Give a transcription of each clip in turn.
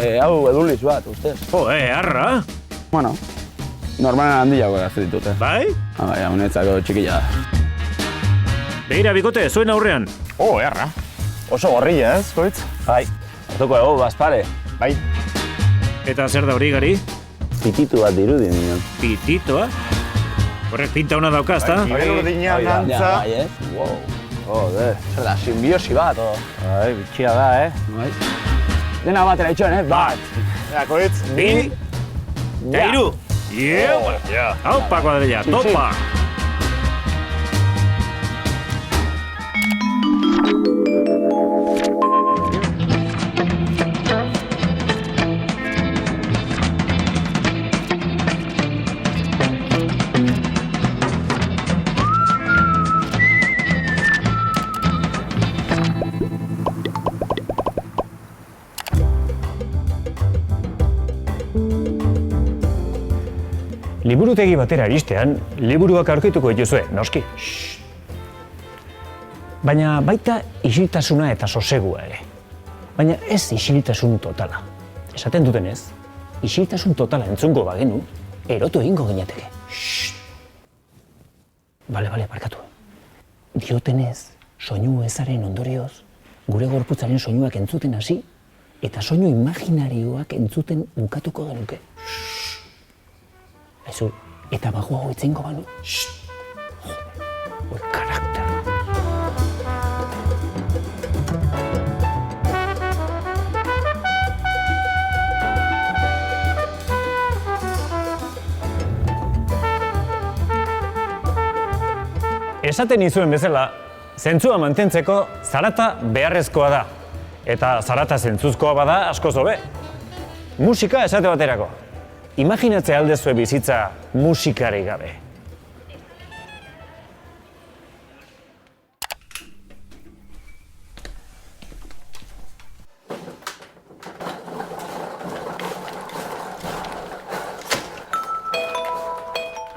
Hau eduliz bat, ustez. Arra? Bueno, normalen handiago gazte ditute. Bai? Bai, honetzako txikila da. Begira, bikote, zuen aurrean. Erra. Oso gorrilla, ez, koitz? Bai, hartuko ego, bazpare. Bai. Eta zer da hori, Gari? Pititu bat dirudi nion. Pititoa? Horrek pinta hona dauka, ezta? Bai, urdina, nantza. Bai, ez? Wow. Joder, zer da, simbiosi bat, o. Bai, bitxia da, Bai. Dena batera itxoen, Bat. Ja, koitz. Bi. Eta hiru. Ja. Haupa, kuadrilla, topa! Liburutegi batera iristean, liburuak aurkituko dituzue, noski. Baina baita isiltasuna eta sosegua ere. Baina ez isiltasun totala. Esaten dutenez, isiltasun totala entzungo bagenu, erotu egingo ginateke. Bale, barkatu. Diotenez, soinu ezaren ondorioz, gure gorputzaren soinuak entzuten hasi, eta soinu imaginarioak entzuten bukatuko genuke. Aizu, eta bagoago itzengo banu. Joder, karakter. Esaten izuen bezala, zentzua mantentzeko zarata beharrezkoa da. Eta zarata zentzuzkoa bada askoz hobe. Musika esate baterako. Imaginatzea aldezue bizitza musikari gabe.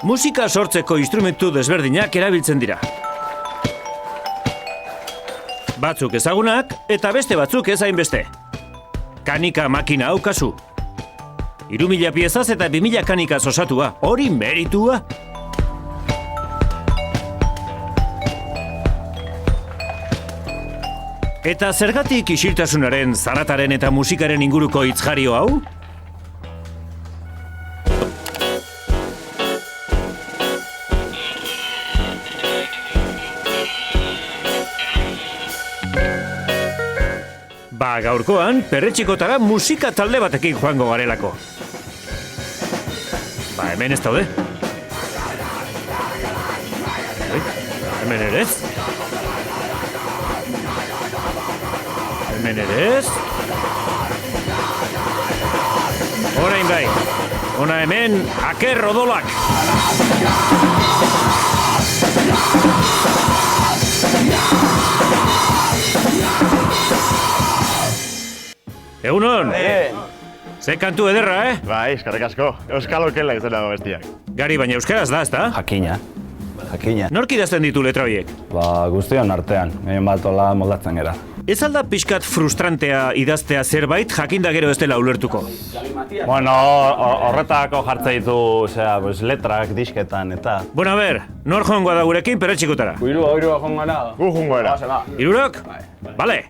Musika sortzeko instrumentu desberdinak erabiltzen dira. Batzuk ezagunak eta beste batzuk ez hainbeste. Kanika makina hau kasu. 3.000 piezaz eta 2.000 kanikaz osatua, hori meritua. Eta zergatik isiltasunaren, zarataren eta musikaren inguruko hitzjario hau? Gaurkoan, perretxikotara musika talde batekin joango garelako. Hemen ez daude. Hemen ere ez. Hemen ere ez. Orain bai. Ona hemen, Aker Odolak. Egunon! Ze kantu ederra, Bai, eskarrik asko. Euskal okela izan dago bestiak. Gari, baina euskaraz da, ezta? Jakina. Nork idazten ditu letra horiek? Guztion artean, gehien bat hola moldatzen gera. Ez alda pixkat frustrantea idaztea zerbait jakinda gero ez dela ulertuko? Bueno, horretako jartzen ditu, letrak, disketan, eta... Bueno, a ber, nor joangoa da gurekin perretxikotara? Irua joango da. Gu jungo era. Irurok? Bale.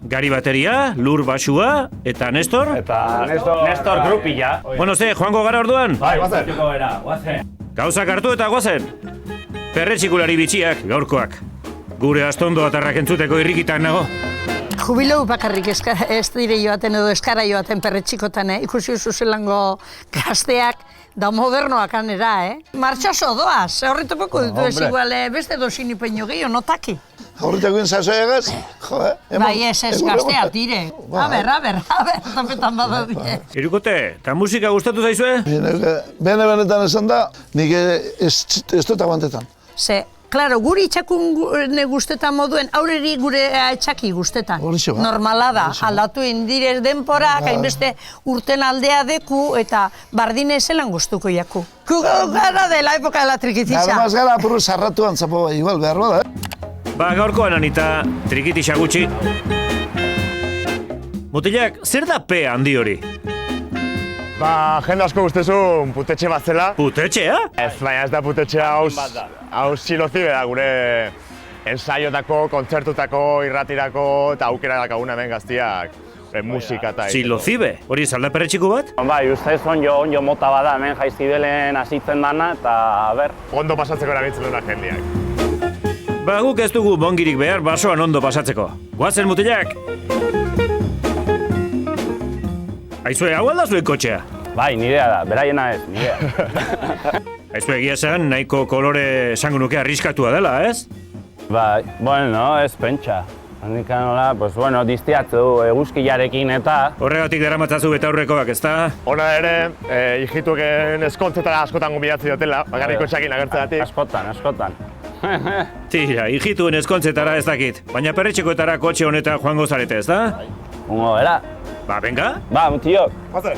Gari bateria, Lur basua, eta Nestor? Eta Nestor grupila. Bueno, joango gara orduan? Bai, guazen. Gauzak hartu eta guazen. Perretxikulari bitxiak, gaurkoak. Gure astondo atarrak entzuteko irrikitan nago. Jubileu bakarrik ez dire joaten edo eskara joaten perretxikotan, ikusi zuzelango gazteak da modernoak anera, Martxoso doaz, horretopeko ditu ez igual beste dozini peño gehiago, notaki. Horretako inzazoegaz, Bai, ez gazteak dire. A ber, tapetan badadie. Irukote, eta musika gustatu zaizue? Benetan esan da, nik ez dut aguantetan. Claro, guri itxakun guztetan moduen, aurreri gure etxaki guztetan. Normala da, aldatu indirez denporak, hainbeste urten aldea deku eta bardine zelan guztuko jaku. Gara de la época de la trikitisa. Gara maz gara apurru sarratuan zapo igual behar bada, Gaurkoan anita, trikitisa gutxi. Mutilak, zer da P handi hori? Ba, jende asko ustezun putetxe bat zela. Putetxea? Ez, baina ez da putetxea hau Silozibe da, gure ensaiotako, kontzertutako, irratirako eta aukera dakaguna hemen gaztiak. Musika eta... Silozibe? Hori zalda perretxiku bat? Bai, ustez onjo mota bada, hemen Jaizkibelen hasitzen dana, eta, ber... Ondo pasatzeko erabiltzen duena jendeak. Ba, guk ez dugu bongirik behar basoan ondo pasatzeko. Guazen, mutilak! Aizue, hau alda zuen kotxea? Bai, nirea da, beraiena ez, nirea. Aizue, egia esan, nahiko kolore esango nuke arriskatua dela, ez? Bai, bueno, ez pentsa. Handik nola, pues bueno, diztiatzu eguzkiarekin eta... Horregatik daramatzazu betaurrekoak, ezta? Hona ere, hijitueken eskontzetara askotan gumbiatzi dutela, bakarrik kotxeakin agertzeatik. Askotan. Tira, hijituen eskontzetara ez dakit, baina perretxekoetara kotxe honetan joango zarete, ezta? Ungo, era? Ba, venga? Ba, mutiok. Guazen!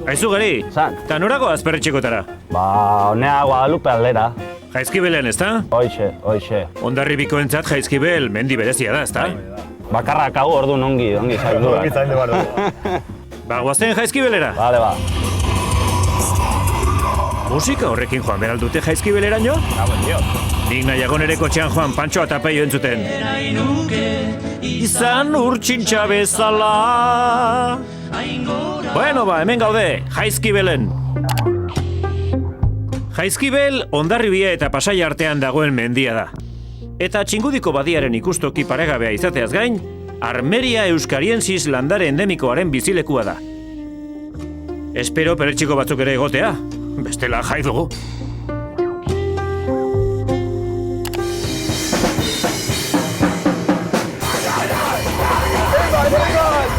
Aizu gari, Zan. eta norago perretxekotara? Ba, honea Guadalupe aldera. Jaizkibelen, ezta? Hoixe. Ondarri bikoentzat Jaizkibel mendi berezia da, ezta? Bakarrak hau orduan ongi zaildu. Ongi zaildu behar dugu. Ba, guazten Jaizkibelera? Bale, ba. Musika horrekin joan behar dute Jaizkibeleraino? Nik nahiago nere kotxean joan Pantxo eta Peio entzuten. Izan urtsintxa bezala. Bueno, ba, hemen gaude, Jaizkibelen. Jaizkibel Hondarribia eta Pasai artean dagoen mendia da. Eta Txingudiko badiaren ikustoki paregabea izateaz gain, Armeria euskariensis landare endemikoaren bizilekua da. Espero perretxiko batzuk ere egotea, bestela jai dugu.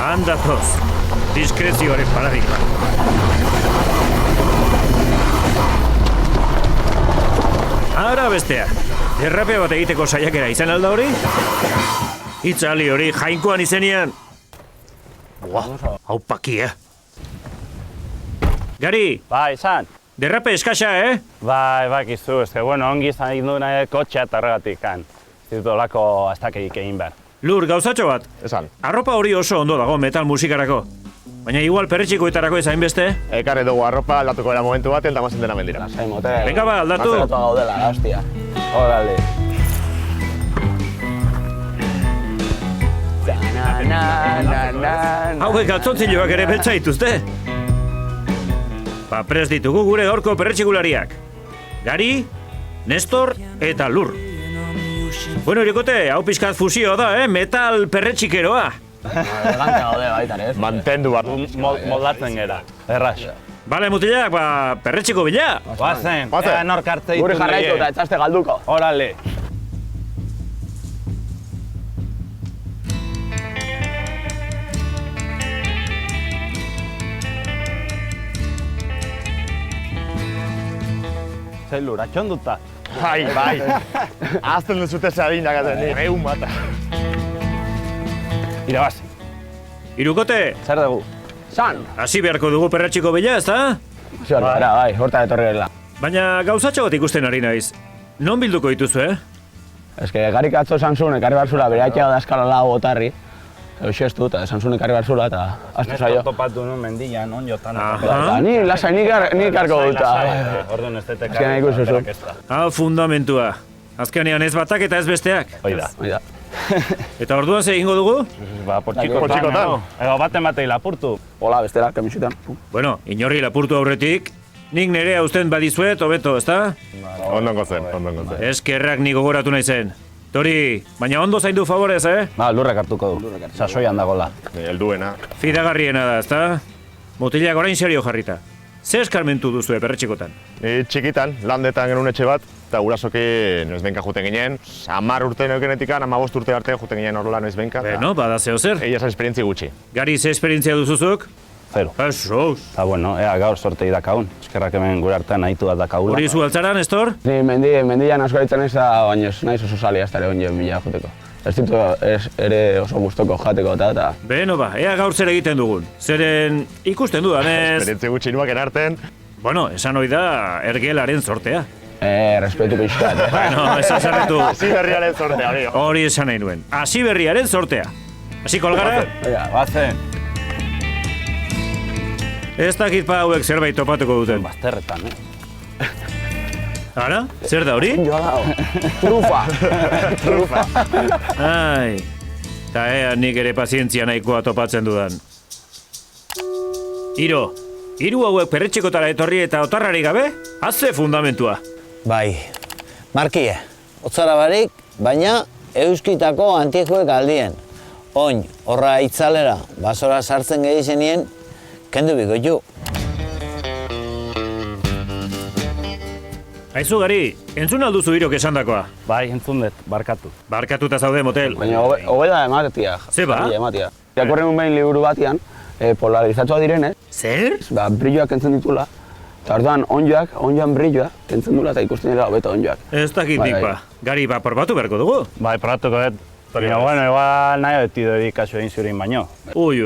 Andatoz, diskrezioaren paradigma. Ara bestea, derrapea bat egiteko saiakera izan alda hori? Itzali hori jainkoan izenean. Hau pakia. Gari, Bai, izan. derrape eskasa, Bai, bakizu, bueno, ongi izan duna kotxea eta horregatik kan. Ez dut olako aztakeik egin behar. Lur, gauzatxo bat. Esan. Arropa hori oso ondo dago metal musikarako. Baina igual perretxikoetarako ezain beste. Ekarri dugu arropa aldatuko era momentu bat, eta mazen dena mendira. Lasai motel. Venga ba, aldatu. gaudela, hostia. Órale. Hauek atzontziloak ere beltza dituzte. Ba, prest ditugu gure gaurko perretxikulariak. Gari, Nestor eta Lur. Bueno, irikote, hau pizkat fusio da, metal perretxikeroa. Elegante gaude baita, ez? Mantendu bat. Moldatzen gera. Erras. Bale, mutilak, ba, perretxiko bila. Guazen, Guazen. ea nork hartze ditu. Guri jarraitu eta etxaste galduko. Órale. Zailur, atxonduta. Bai. Azten duzute zeadinak atzen, egun bata. Irabazi. Irukote, Zer dugu? San! hasi beharko dugu perretxiko bila, ezta? Zior, bai, horta etorri gela. Baina gauzatxo bat ikusten ari naiz. Non bilduko dituzu, Ez que garik atzo Samsun ekarri barzula bere atxea da eskala lau otarri. Euxi ez dut, Samsun ekarri barzula eta aztu zaio. Topatu nun mendian, onjotan. Aha. Ni lasai nik arko dut. Orduan ez detek. Azkenean ikusi zu. Hau fundamentua. Azkenean ez batak eta ez besteak. Oida. Oida. Eta orduan ze egingo dugu? Ba, Poltsikotan. Ego baten batei lapurtu. Hola, bestera, kamisitan. Bueno, inorri lapurtu aurretik, nik nerea uzten badizuet, hobeto, ezta? Ondongo zen. Eskerrak ni gogoratu naizen. Tori, baina ondo zaindu favorez, Ba, lurrak hartuko du. Sasoian dagola. Helduena. Fidagarriena da, ezta? Mutilak orain serio jarrita. Ze eskarmentu duzue perretxikotan? Ni txikitan, landetan genuen etxe bat, eta gurasoki noizbenka juten ginen. 10 urte neukenetikan, 15 urte arte juten ginen horrela noizbenka. Beno, bada zeo zer. Egia esan esperientzi gutxi. Gari, ze esperientzia duzuzuk? Zero. Eso. Eta bueno, ea gaur sorte idakaun. Eskerrak hemen gure artean nahitu bat dakagula. Hori zu altzara, Nestor? Ni mendian asko aritzen ez da, baina ez naiz oso salia ez dara onjoen bila joteko. Ez ditu ere oso gustoko jateko eta... Beno ba, ea gaur zer egiten dugun. Zeren ikusten dudanez... Esperientzi gutxi nuak enarten. Bueno, esan hoi da ergelaren sortea. Respetu pixkat. Bueno, esan zerretu. Hasi berriaren sortea, hori. Hori esan nahi nuen. Hasi berriaren sortea. Hasi kolgara? Bazen. Ez dakit pa hauek zerbait topatuko duten. Bazterretan, Ara? Zer da hori? Trufa. Ai. Ta ea nik ere pazientzia nahikoa topatzen dudan. Hiru hauek perretxikotara etorri eta otarrari gabe, haze fundamentua. Bai, markie, otzara barik, baina euskitako antiejuek aldien. Oin, horra itzalera, basora sartzen gehi zenien, kendu bikoitu. Aizu gari, entzun alduzu hirok esandakoa. Bai, entzun dut, barkatu. Barkatuta zaude motel. Baina hobeda ematia. Ze ba? Ematia. Jakorren un behin liburu batian, polarizatua direnez, Zer? brilloak kentzen ditula. Eta orduan, onjoan brilloa kentzen dula eta ikusten dira hobeto onjoak. Ez dakit Bai, nik bai. ba. Gari, probatu beharko dugu. Bai, probatuko dut. Baina, bueno, igual nahi beti dut kasu egin zurin baino. Ui,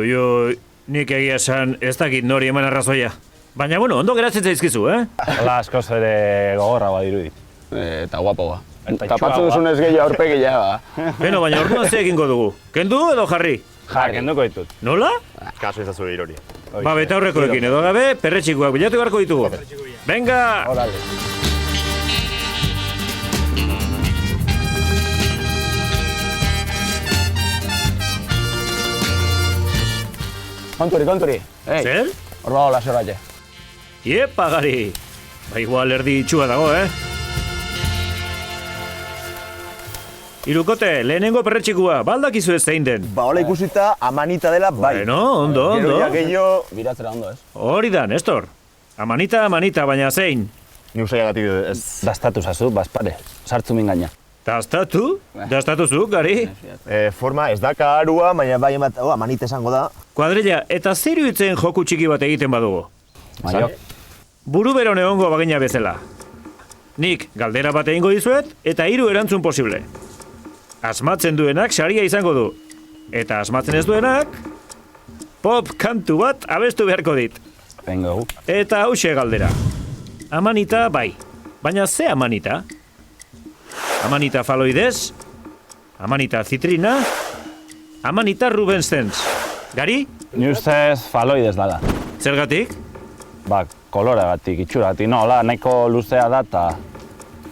nik egia esan ez dakit nori eman arrazoia. Baina, bueno, ondo geratzen zaizkizu, Hala askoz ere gogorra dirudi. Eta guapoa. Eta Tapatzu itxua, duzunez gehiago aurpegia, ba. Beno, baina orduan ze egingo dugu. Kendu edo jarri? Kenduko ditut. Nola? Kasu ezazu irori. Ba, betaurrekoekin edo gabe, perretxikoak bilatu beharko ditugu. Venga! Orale. Konturi. Ei, Zer? hor bago laser batxe. Iepa, gari! Ba, igual erdi itxua dago, Hirukote, lehenengo perretxikua, baldakizu ez zein den. Ba, hola ikusita, amanita dela bai. Bueno, ondo. Gero ja gehiago... Biratzera ondo, ez? Hori da, Nestor. Amanita, baina zein. Ni usaiagatik ez... Dastatu zazu, bazpare. Sartzu min gaina. Dastatu? Dastatuzu, gari? Forma ez daka arua, baina bai emat... amanita esango da. Kuadrilla, eta zer iruditzen joku txiki bat egiten badugu? Maio. Buru beron egongo bagina bezala. Nik galdera bat egingo dizuet, eta 3 erantzun posible. Asmatzen duenak saria izango du. Eta asmatzen ez duenak, pop kantu bat abestu beharko dit. Venga, Eta hause galdera. Amanita bai. Baina ze amanita? Amanita faloides? Amanita zitrina? Amanita Rubensens? Gari? Ni ustez faloidez dala. Zergatik? Ba, koloregatik, itxuratik, no, hola, nahiko luzea da eta...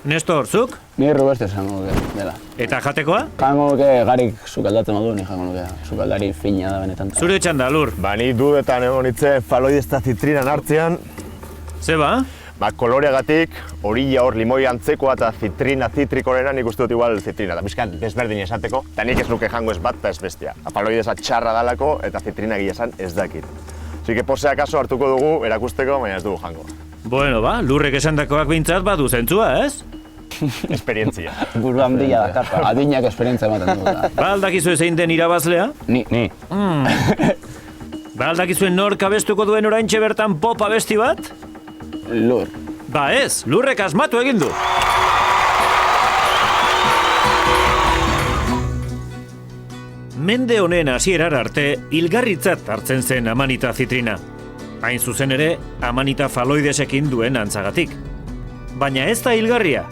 Nestor, zuk? Ni Rubeste esango nuke, dela. Eta jatekoa? Jango nuke garik sukaldatzen modu, ni jango nuke. Sukaldari fina da benetan. Zure txanda, Lur. Ba, ni dudetan egon nintzen faloidez eta zitrinan hartzean. Zeba? Ba, koloreagatik, orilla hor limoi antzekoa eta zitrikorena nik uste dut igual zitrina. Eta bizkat desberdin esateko, eta nik ez nuke jango ez bat eta ez bestia. Faloideza txarra dalako eta zitrina gila esan ez dakit. Así que posea kaso hartuko dugu erakusteko, baina ez dugu jango. Bueno, ba, Lurrek esandakoak behintzat badu zentzua, ez? Esperientzia. Buru handia da, karpa. Adinak esperientzia ematen du. Ba, aldakizu zein den irabazlea? Ni. Ba, aldakizuen nork abestuko duen oraintxe bertan pop abesti bat? Lur. Ba ez, Lurrek asmatu egin du. Mende honen hasierar arte, hilgarritzat hartzen zen amanita zitrina. Hain zuzen ere, amanita faloidesekin duen antzagatik. Baina ez da hilgarria.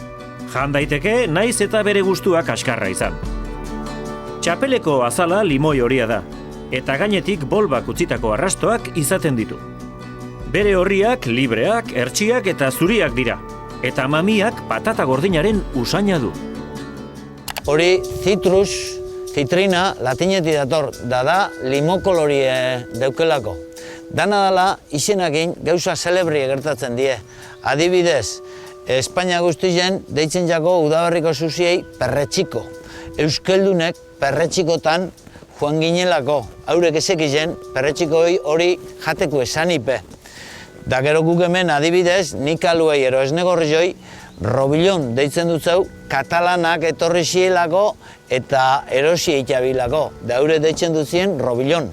Jan daiteke naiz eta bere gustua kaskarra izan. Txapeleko azala limoi horia da, eta gainetik bolbak utzitako arrastoak izaten ditu. Bere horriak, libreak, hertsiak eta zuriak dira, eta mamiak patata gordinaren usaina du. Hori zitrina, latinetik dator, da limokolorie deukelako. Dana dela, izenakin gauza celebrie gertatzen die. Adibidez, Espainia guztien deitzen jako udaberriko zuziei perretxiko. Euskeldunek perretxikotan joan ginelako. Haurek ezekizen perretxiko hori jateko esanipe. Da gero guk hemen adibidez, nik aluei ero esnegorri joi, Robillon deitzen dut zau, katalanak etorri zielako eta erosi eitabilako. Da haure deitzen dut zien Robillon.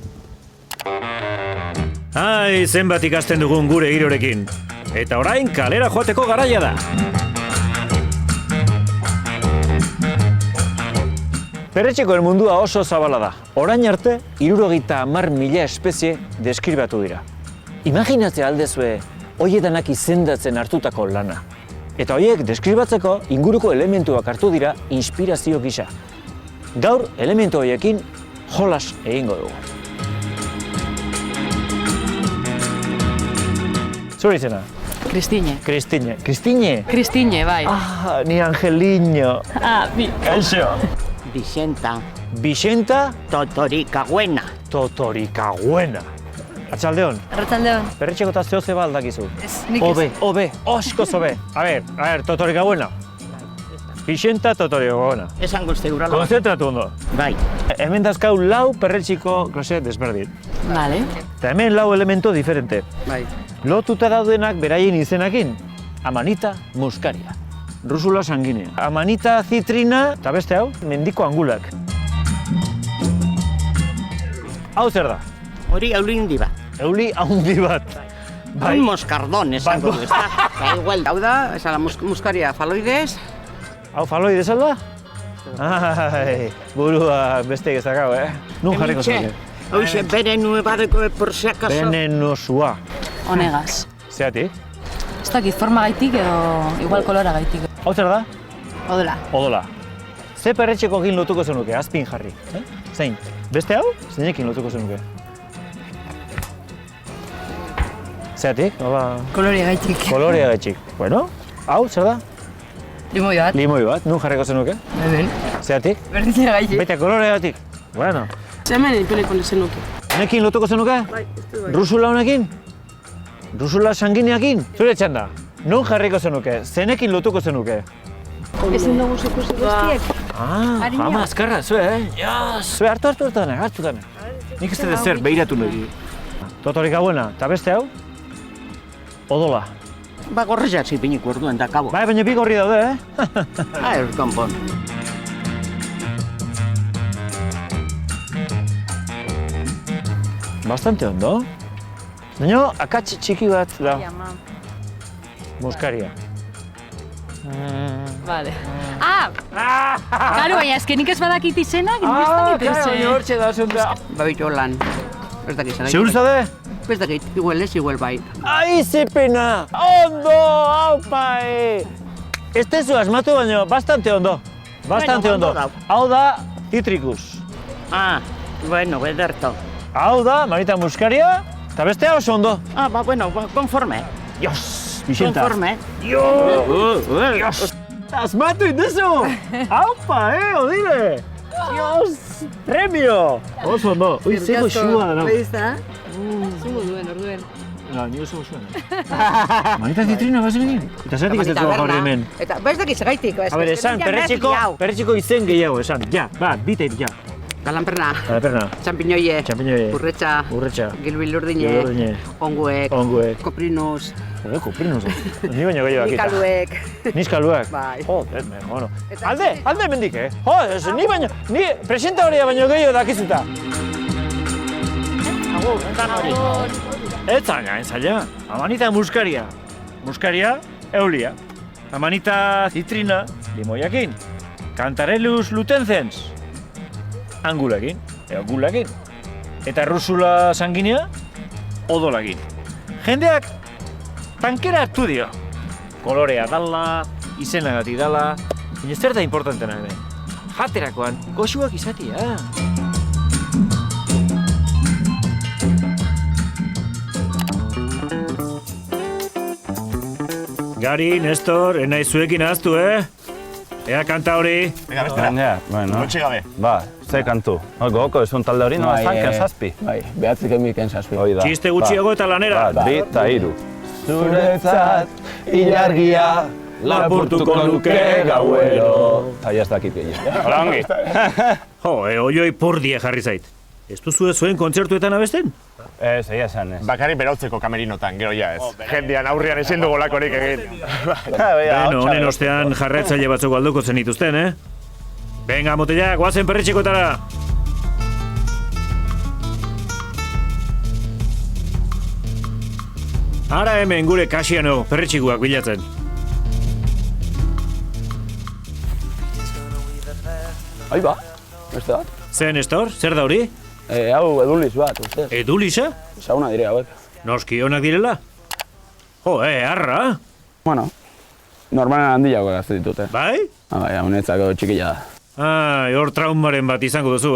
Ai, zenbat ikasten dugun gure girorekin. Eta orain kalera joateko garaia da. Perretxikoen mundua oso zabala da. Orain arte, 70.000 espezie deskribatu dira. Imaginatzea aldezue, hoiedanak izendatzen hartutako lana. Eta horiek deskribatzeko inguruko elementuak hartu dira inspirazio gisa. Gaur elementu horiekin jolas egingo dugu. Zure izena? Kristine. Kristine. Kristine? Kristine, bai. Ah, ni Angeliño. Bi. Kaixo. Vicenta. Vicenta? Totorikaguena. Totorikaguena. Atxaldeon. Arratsaldeon. Perretxeko eta zeo zeba aldakizu. Ez, nik ez. Obe, osko zobe. A ver, Totorikaguena. Vicenta Totorikaguena. Esan guzti urala. Konzentratu ondo. Bai. Hemen dazkau lau perretxiko klase desberdin. Vale. Eta hemen lau elemento diferente. Bai. Lotuta daudenak beraien izenakin. Amanita muscaria. Rusula sanguinea. Amanita citrina, eta beste hau, mendiko angulak. Hau zer da? Hori euli handi bat. Euli handi bat. Un moscardón esango du, ezta? Igual. Hau da, esa la muscaria faloides. Hau faloides alda? Ai, burua beste gezakau, Nun jarriko zen? Hoxe, venenu badeko por si acaso. Venenosua. Honegaz. Zeatik? Ez dakit forma gaitik edo igual kolora gaitik. Hau zer da? Odola. Odola. Ze perretxekoekin lotuko zenuke, azpin jarri. Zein? Beste hau? Zeinekin lotuko zenuke? Zeatik? Hola. Kolorea gaitik. Kolorea gaitik. Bueno, hau, zer da? Limoi bat. Limoi bat, nun jarriko zenuke? Beben. Zeatik? Berdina gaitik. Bete kolorea gaitik? Bueno. Zemen ipeliko zenuke. Nekin lotuko zenuke? Bai, Rusula honekin? Rusula sangineakin? Zure txanda, nun jarriko zenuke? Zenekin lotuko zenuke? Ezin dugu ikusi guztiek. Ama azkarra, zue, Zue, hartu dana. Nik ez dut zer, behiratu nahi. Totorikaguena, eta beste hau? Odola. Ba, gorrizak zipinik urduen da kabo. Bai, baina bi gorri daude, Ez, konpon. Bastante ondo. Baina, akats txiki bat da. Muskaria. Vale. Claro, baina ezkenik ez badakit izenak, nik ez dakit baina hortxe da, zunda. Babito lan. Ez dakit zara. Segur zade? Ez dakit, igual ez, igual bai. Ai, zepena! Ondo, haupa, Ez tezu asmatu, baina bastante ondo. Bastante ondo. Hau da, citricus. Bueno, ederto. Hau da, Manita muscaria, eta beste oso ondo. Ba, bueno, konforme. Dios, Vicenta. Konforme. Dios! Asmatu induzu! Haupa, odile! Dios! Premio! Oso ondo. Ui, zego xua da. Beizta? Zumo duen, orduen. Ni oso zuen. Manita zitrina bazenekin? Eta zeratik ez dut jarri hemen? Eta, ez dakit segaitik. A ber, esan, perretxiko izen gehiago, esan. Ja, bite, ja. Galanperna. Galanperna. Txampiñoie. Txampiñoie. Urretxa. Gilbilurdine. Onguek. Koprinus. Koprinus. Ni baina gehiago akita. Niskaluek. Niskaluek? Bai. Joder, bueno. Alde mendik, Joder, ni baina, ni presenta horia baino gehiago dakizuta. Agur, entzan hori. Etzaina. Amanita muscaria. Muscaria, eulia. Amanita citrina, limoiakin. Cantarellus lutencens, angulakin, gulakin. Eta rusula sanguinea, odolakin. Jendeak tankera hartu dio. Kolorea dala, izenagatik dala, baina zer da importantena ere. Jaterakoan, goxuak izatea. Gari, Nestor, enaiz zuekin ahaztu, Ea kanta hori. Venga, bestera. Bueno. Notxe gabe. Ba, ze kantu. Goko, esun talde hori, nola zanken zazpi. Bai, behatzik emiken zazpi. Txiste gutxiago eta lanera. Bat, bi eta hiru. Zuretzat, ilargia, lapurtuko nuke gauero. Ta ez dakit gehiago. Hola, ongi. Jo, oioi purdie jarri zait. Ez duzu zuen kontzertuetan abesten? Ez, egia esan ez. Bakarrik berautzeko kamerinotan, gero ja ez. Jendean aurrian ezin dugu lakorik egin. Beno, honen ostean jarraitzaile batzuk alduko zen dituzten, Venga, motellak, guazen perretxikotara! Ara hemen gure Kasiano perretxikuak bilatzen. Aiba, beste bat? Zer, Nestor? Zer da hori? Hau eduliz bat, ustez. Edulisa? Sauna dire hauek. Noski onak direla? Jo, arra? Bueno. Normalan handiago gazte ditute. Bai? Bai, honetzako txikila da. Hor traumaren bat izango duzu,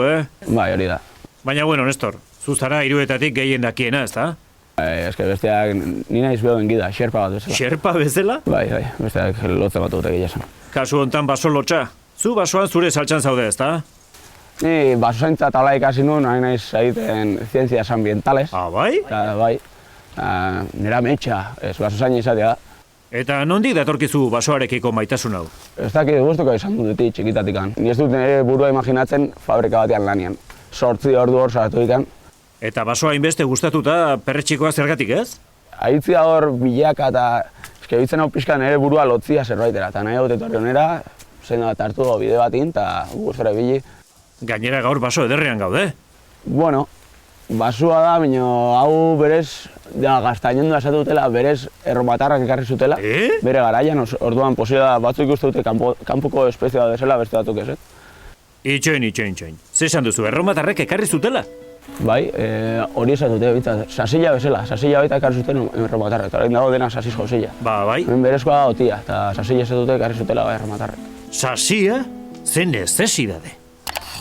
Bai, hori da. Baina, bueno, Nestor, zuzara hiruetatik gehien dakiena, ezta? Eske besteak ni naiz behoen gida, xerpa bat bezala. Xerpa bezala? Bai, besteak lotze bat dute gila esan. Kasu hontan baso lotxa. Zu basoan zure saltxan zaude, ezta? Ni basozaintza eta hola ikasi nuen, nahi naiz egiten zientzias ambientales. Bai? Bai. Nera metxa, ez basozain izatea. Eta nondik datorkizu basoarekiko maitasun hau? Ez dakit gustuko izan dut txikitatikan. Ni ez dut nire burua imaginatzen fabrika batean lanian. 8 ordu hor sartu dikan. Eta basoa hainbeste gustatuta perretxikoa zergatik ez? Aitzia hor bilaka eta eske bitzen hau pixka nire burua lotzia zerbaitera. Eta nahi dut etorri honera, zein bat hartu bide batin eta gustora ibili. Gainera gaur baso ederrean gaude. Bueno, basua da, baina hau berez, gaztainendu esatutela, berez erromatarrak ekarri zutela. Bere garaian, orduan posible batzuk ikuste dute kanpoko espezia da desela, beste batzuk ez. Itxoin. Zesan duzu, erromatarrek ekarri zutela? Bai, hori esatute, bintzat, sasilla bezala, sasilla baita ekarri zuten erromatarrek, eta dago dena sasis josilla. Bai. Hemen berezkoa da otia, eta sasilla esatute ekarri zutela erromatarrek. Sasia? Zen necesidade.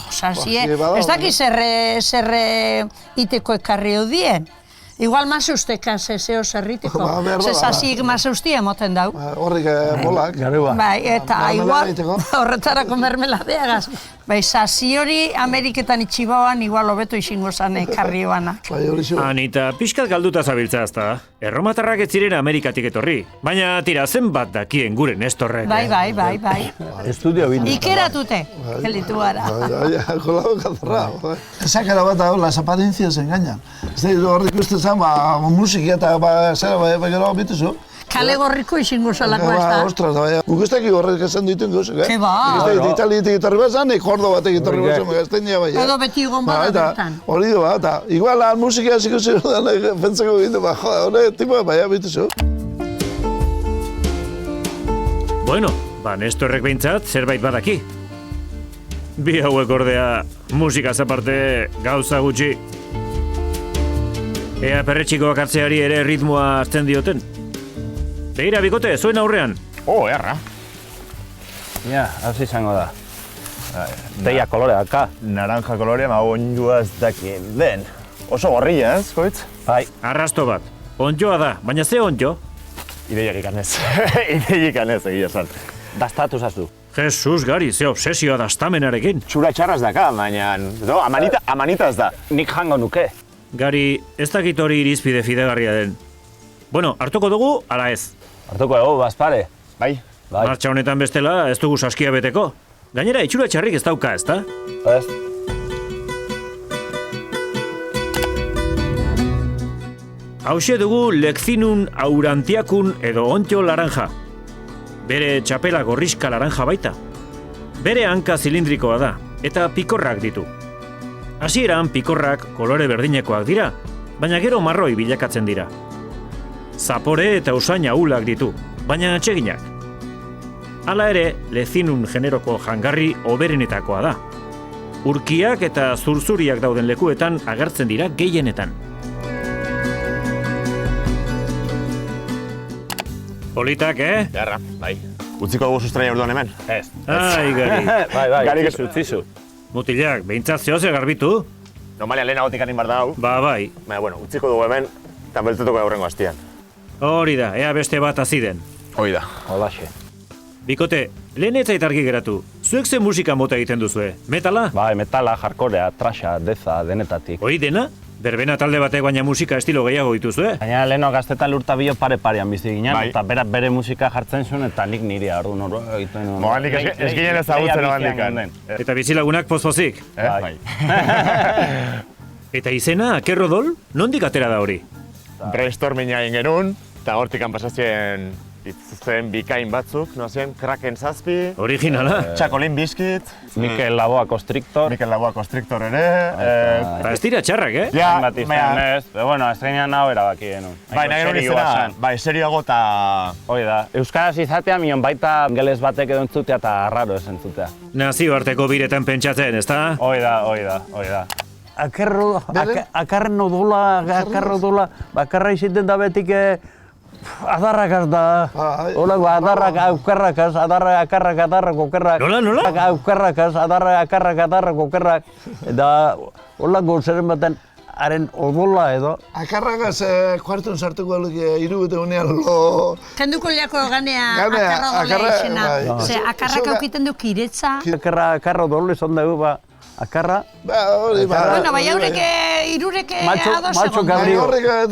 Sasie, ez daki zerre iteko ekarri hodien. Igual más usteka zeo zerriteko. Ze sasiek más ustia moten dau. Horrik bolak. Bai, eta igual horretarako mermeladeagaz. Bai, sasi hori Ameriketan itxibauan igual hobeto izingo zan ekarri oanak. Anita, pixkat galduta zabiltza ezta. Erromatarrak ez ziren Amerikatik etorri. Baina tira zenbat dakien gure Nestorrek. Bai. Estudio bindu. Ikeratute, gelitu gara. Jolado kazarra. Esakara bat hau, las apariencias engañan. Ez da, horrik uste zan, musiki eta zera, gero bituzu. Kale gorriko izingo zalako ez da. Ostras, guk ez dakik horrek esan dituen gauzak, Ke ba. Italiatik etorri bazan, Jordo batek etorri bazan, gazteinia bai. Edo beti egon bada bertan. Hori du, eta igual musika hasiko ziren, pentsako gindu, joda, hori tipo, bai, bituzu. Bueno, Nestorrek behintzat zerbait badaki. Bi hauek ordea musikaz aparte gauza gutxi. Ea perretxikoak hartzeari ere ritmoa hartzen dioten. Begira, bikote, zuen aurrean. Erra. Ja, hasi izango da. Teia kolorea daka. Naranja kolorea, onjua ez dakien den. Oso gorria ez, koitz? Bai. Arrasto bat. Onjoa da, baina ze onjo? Ideiak ikanez. Ideiak ikanez, egia esan. Dastatu zazu. Jesus, Gari, ze obsesioa dastamenarekin. Txura txarraz daka, baina... Amanita ez da. Nik jango nuke. Gari, ez dakit hori irizpide fidegarria den. Bueno, hartuko dugu, ala ez. Hartuko dugu, bazpare. Bai. Martxa honetan bestela, ez dugu saskia beteko. Gainera, itxura txarrik ez dauka, ezta? Ez. Hauxe dugu Leccinum aurantiacum edo ontxo laranja. Bere txapela gorriska laranja baita. Bere hanka zilindrikoa da, eta pikorrak ditu. Hasieran pikorrak kolore berdinekoak dira, baina gero marroi bilakatzen dira. Zapore eta usain ahulak ditu, baina atseginak. Hala ere, Leccinum generoko jangarri hoberenetakoa da. Urkiak eta zurzuriak dauden lekuetan agertzen dira gehienetan. Politak, Jarra, bai. Utziko dugu sustraia orduan hemen? Ez. Ai, Gari. Bai, utzizu. Mutilak, behintzat zehoze garbitu? Normalian lehenagotik anin bar da hau. Bai. Baina, bueno, utziko dugu hemen, eta beltetuko aurrengo hastian. Hori da, ea beste bat aziden. Hoi da. Holaxe. Bikote, lehen ez zait argi geratu. Zuek ze musika mota egiten duzue? Metala? Bai, metala, jarkorea, trasha, deza, denetatik. Hoi dena? Berbena talde batek baina musika estilo gehiago dituzue? Baina leheno gaztetan lurtabio pare-parean bizi ginen, Bai. eta berak bere musika jartzen zuen, eta nik nire ardu norra egiten nuen. Moa, nik ez ginen ezagutzen abandikan. Eta bizilagunak poz-pozik? Bai. Eta izena, Akerrodol? Nondik atera da hori? Brainstorminga egin genuen, eta hortikan pasazien zen bikain batzuk, nozen, Kraken zazpi, Originala? Txakolin Biskit, Mikel Laboa Constrictor. Mikel Laboa Constrictor ere. Ba, ez dira txarrak, Ja, Bat izan ez, pero bueno, estrenean hau erabaki genuen. Bai, nahi genuen izena, bai, serioago eta... Hoi da, euskaraz izatea mion baita geles batek edo entzutea eta raro ez entzutea. Nazioarteko biretan pentsatzen, ezta? Hoi da. Akarro dula, bakarra izaten da betik Adarrakaz da. Olako adarrak, aukerrakaz, akarrak, okerrak. Nola? Aukerrakaz, akarrak, okerrak. Eta olako zeren baten haren odola edo. Akarrakaz kuartun sartuko luke irubete unean lo... Kenduko liako ganea akarra dola izena. Ze akarrak aukiten du kiretza. Akarra odolo izan dugu, akarra. Bueno, bai haurek irurek adosegon.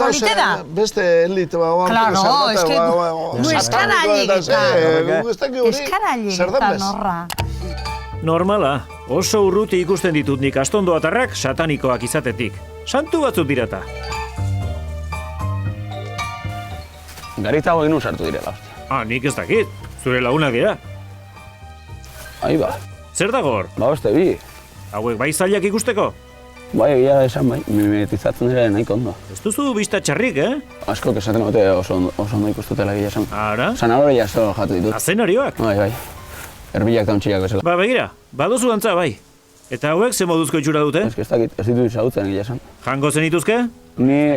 Polite da. Beste elit, Claro, eske gu eskarailek norra. Normala, oso urruti ikusten ditut nik astondo atarrak satanikoak izatetik. Santu batzuk dirata. Garitzago ginu sartu direla, hostia. Nik ez dakit, zure lagunak dira. Ahi ba. Zer dago hor? Ba, beste bi. Hauek bai zailak ikusteko? Bai, egia esan bai, mimetizatzen dira nahiko ondo. Ez duzu bista txarrik, Askok esaten dute oso ondo ikustutela egia esan. Ara? Zanahoria zo jatu ditut. Azenarioak? Bai. Erbilak eta untxilak bezala. Ba, begira, baduzu antza bai. Eta hauek ze moduzko itxura dute? Ez dakit, ez ditu izagutzen egia esan. Jango zenituzke? Ni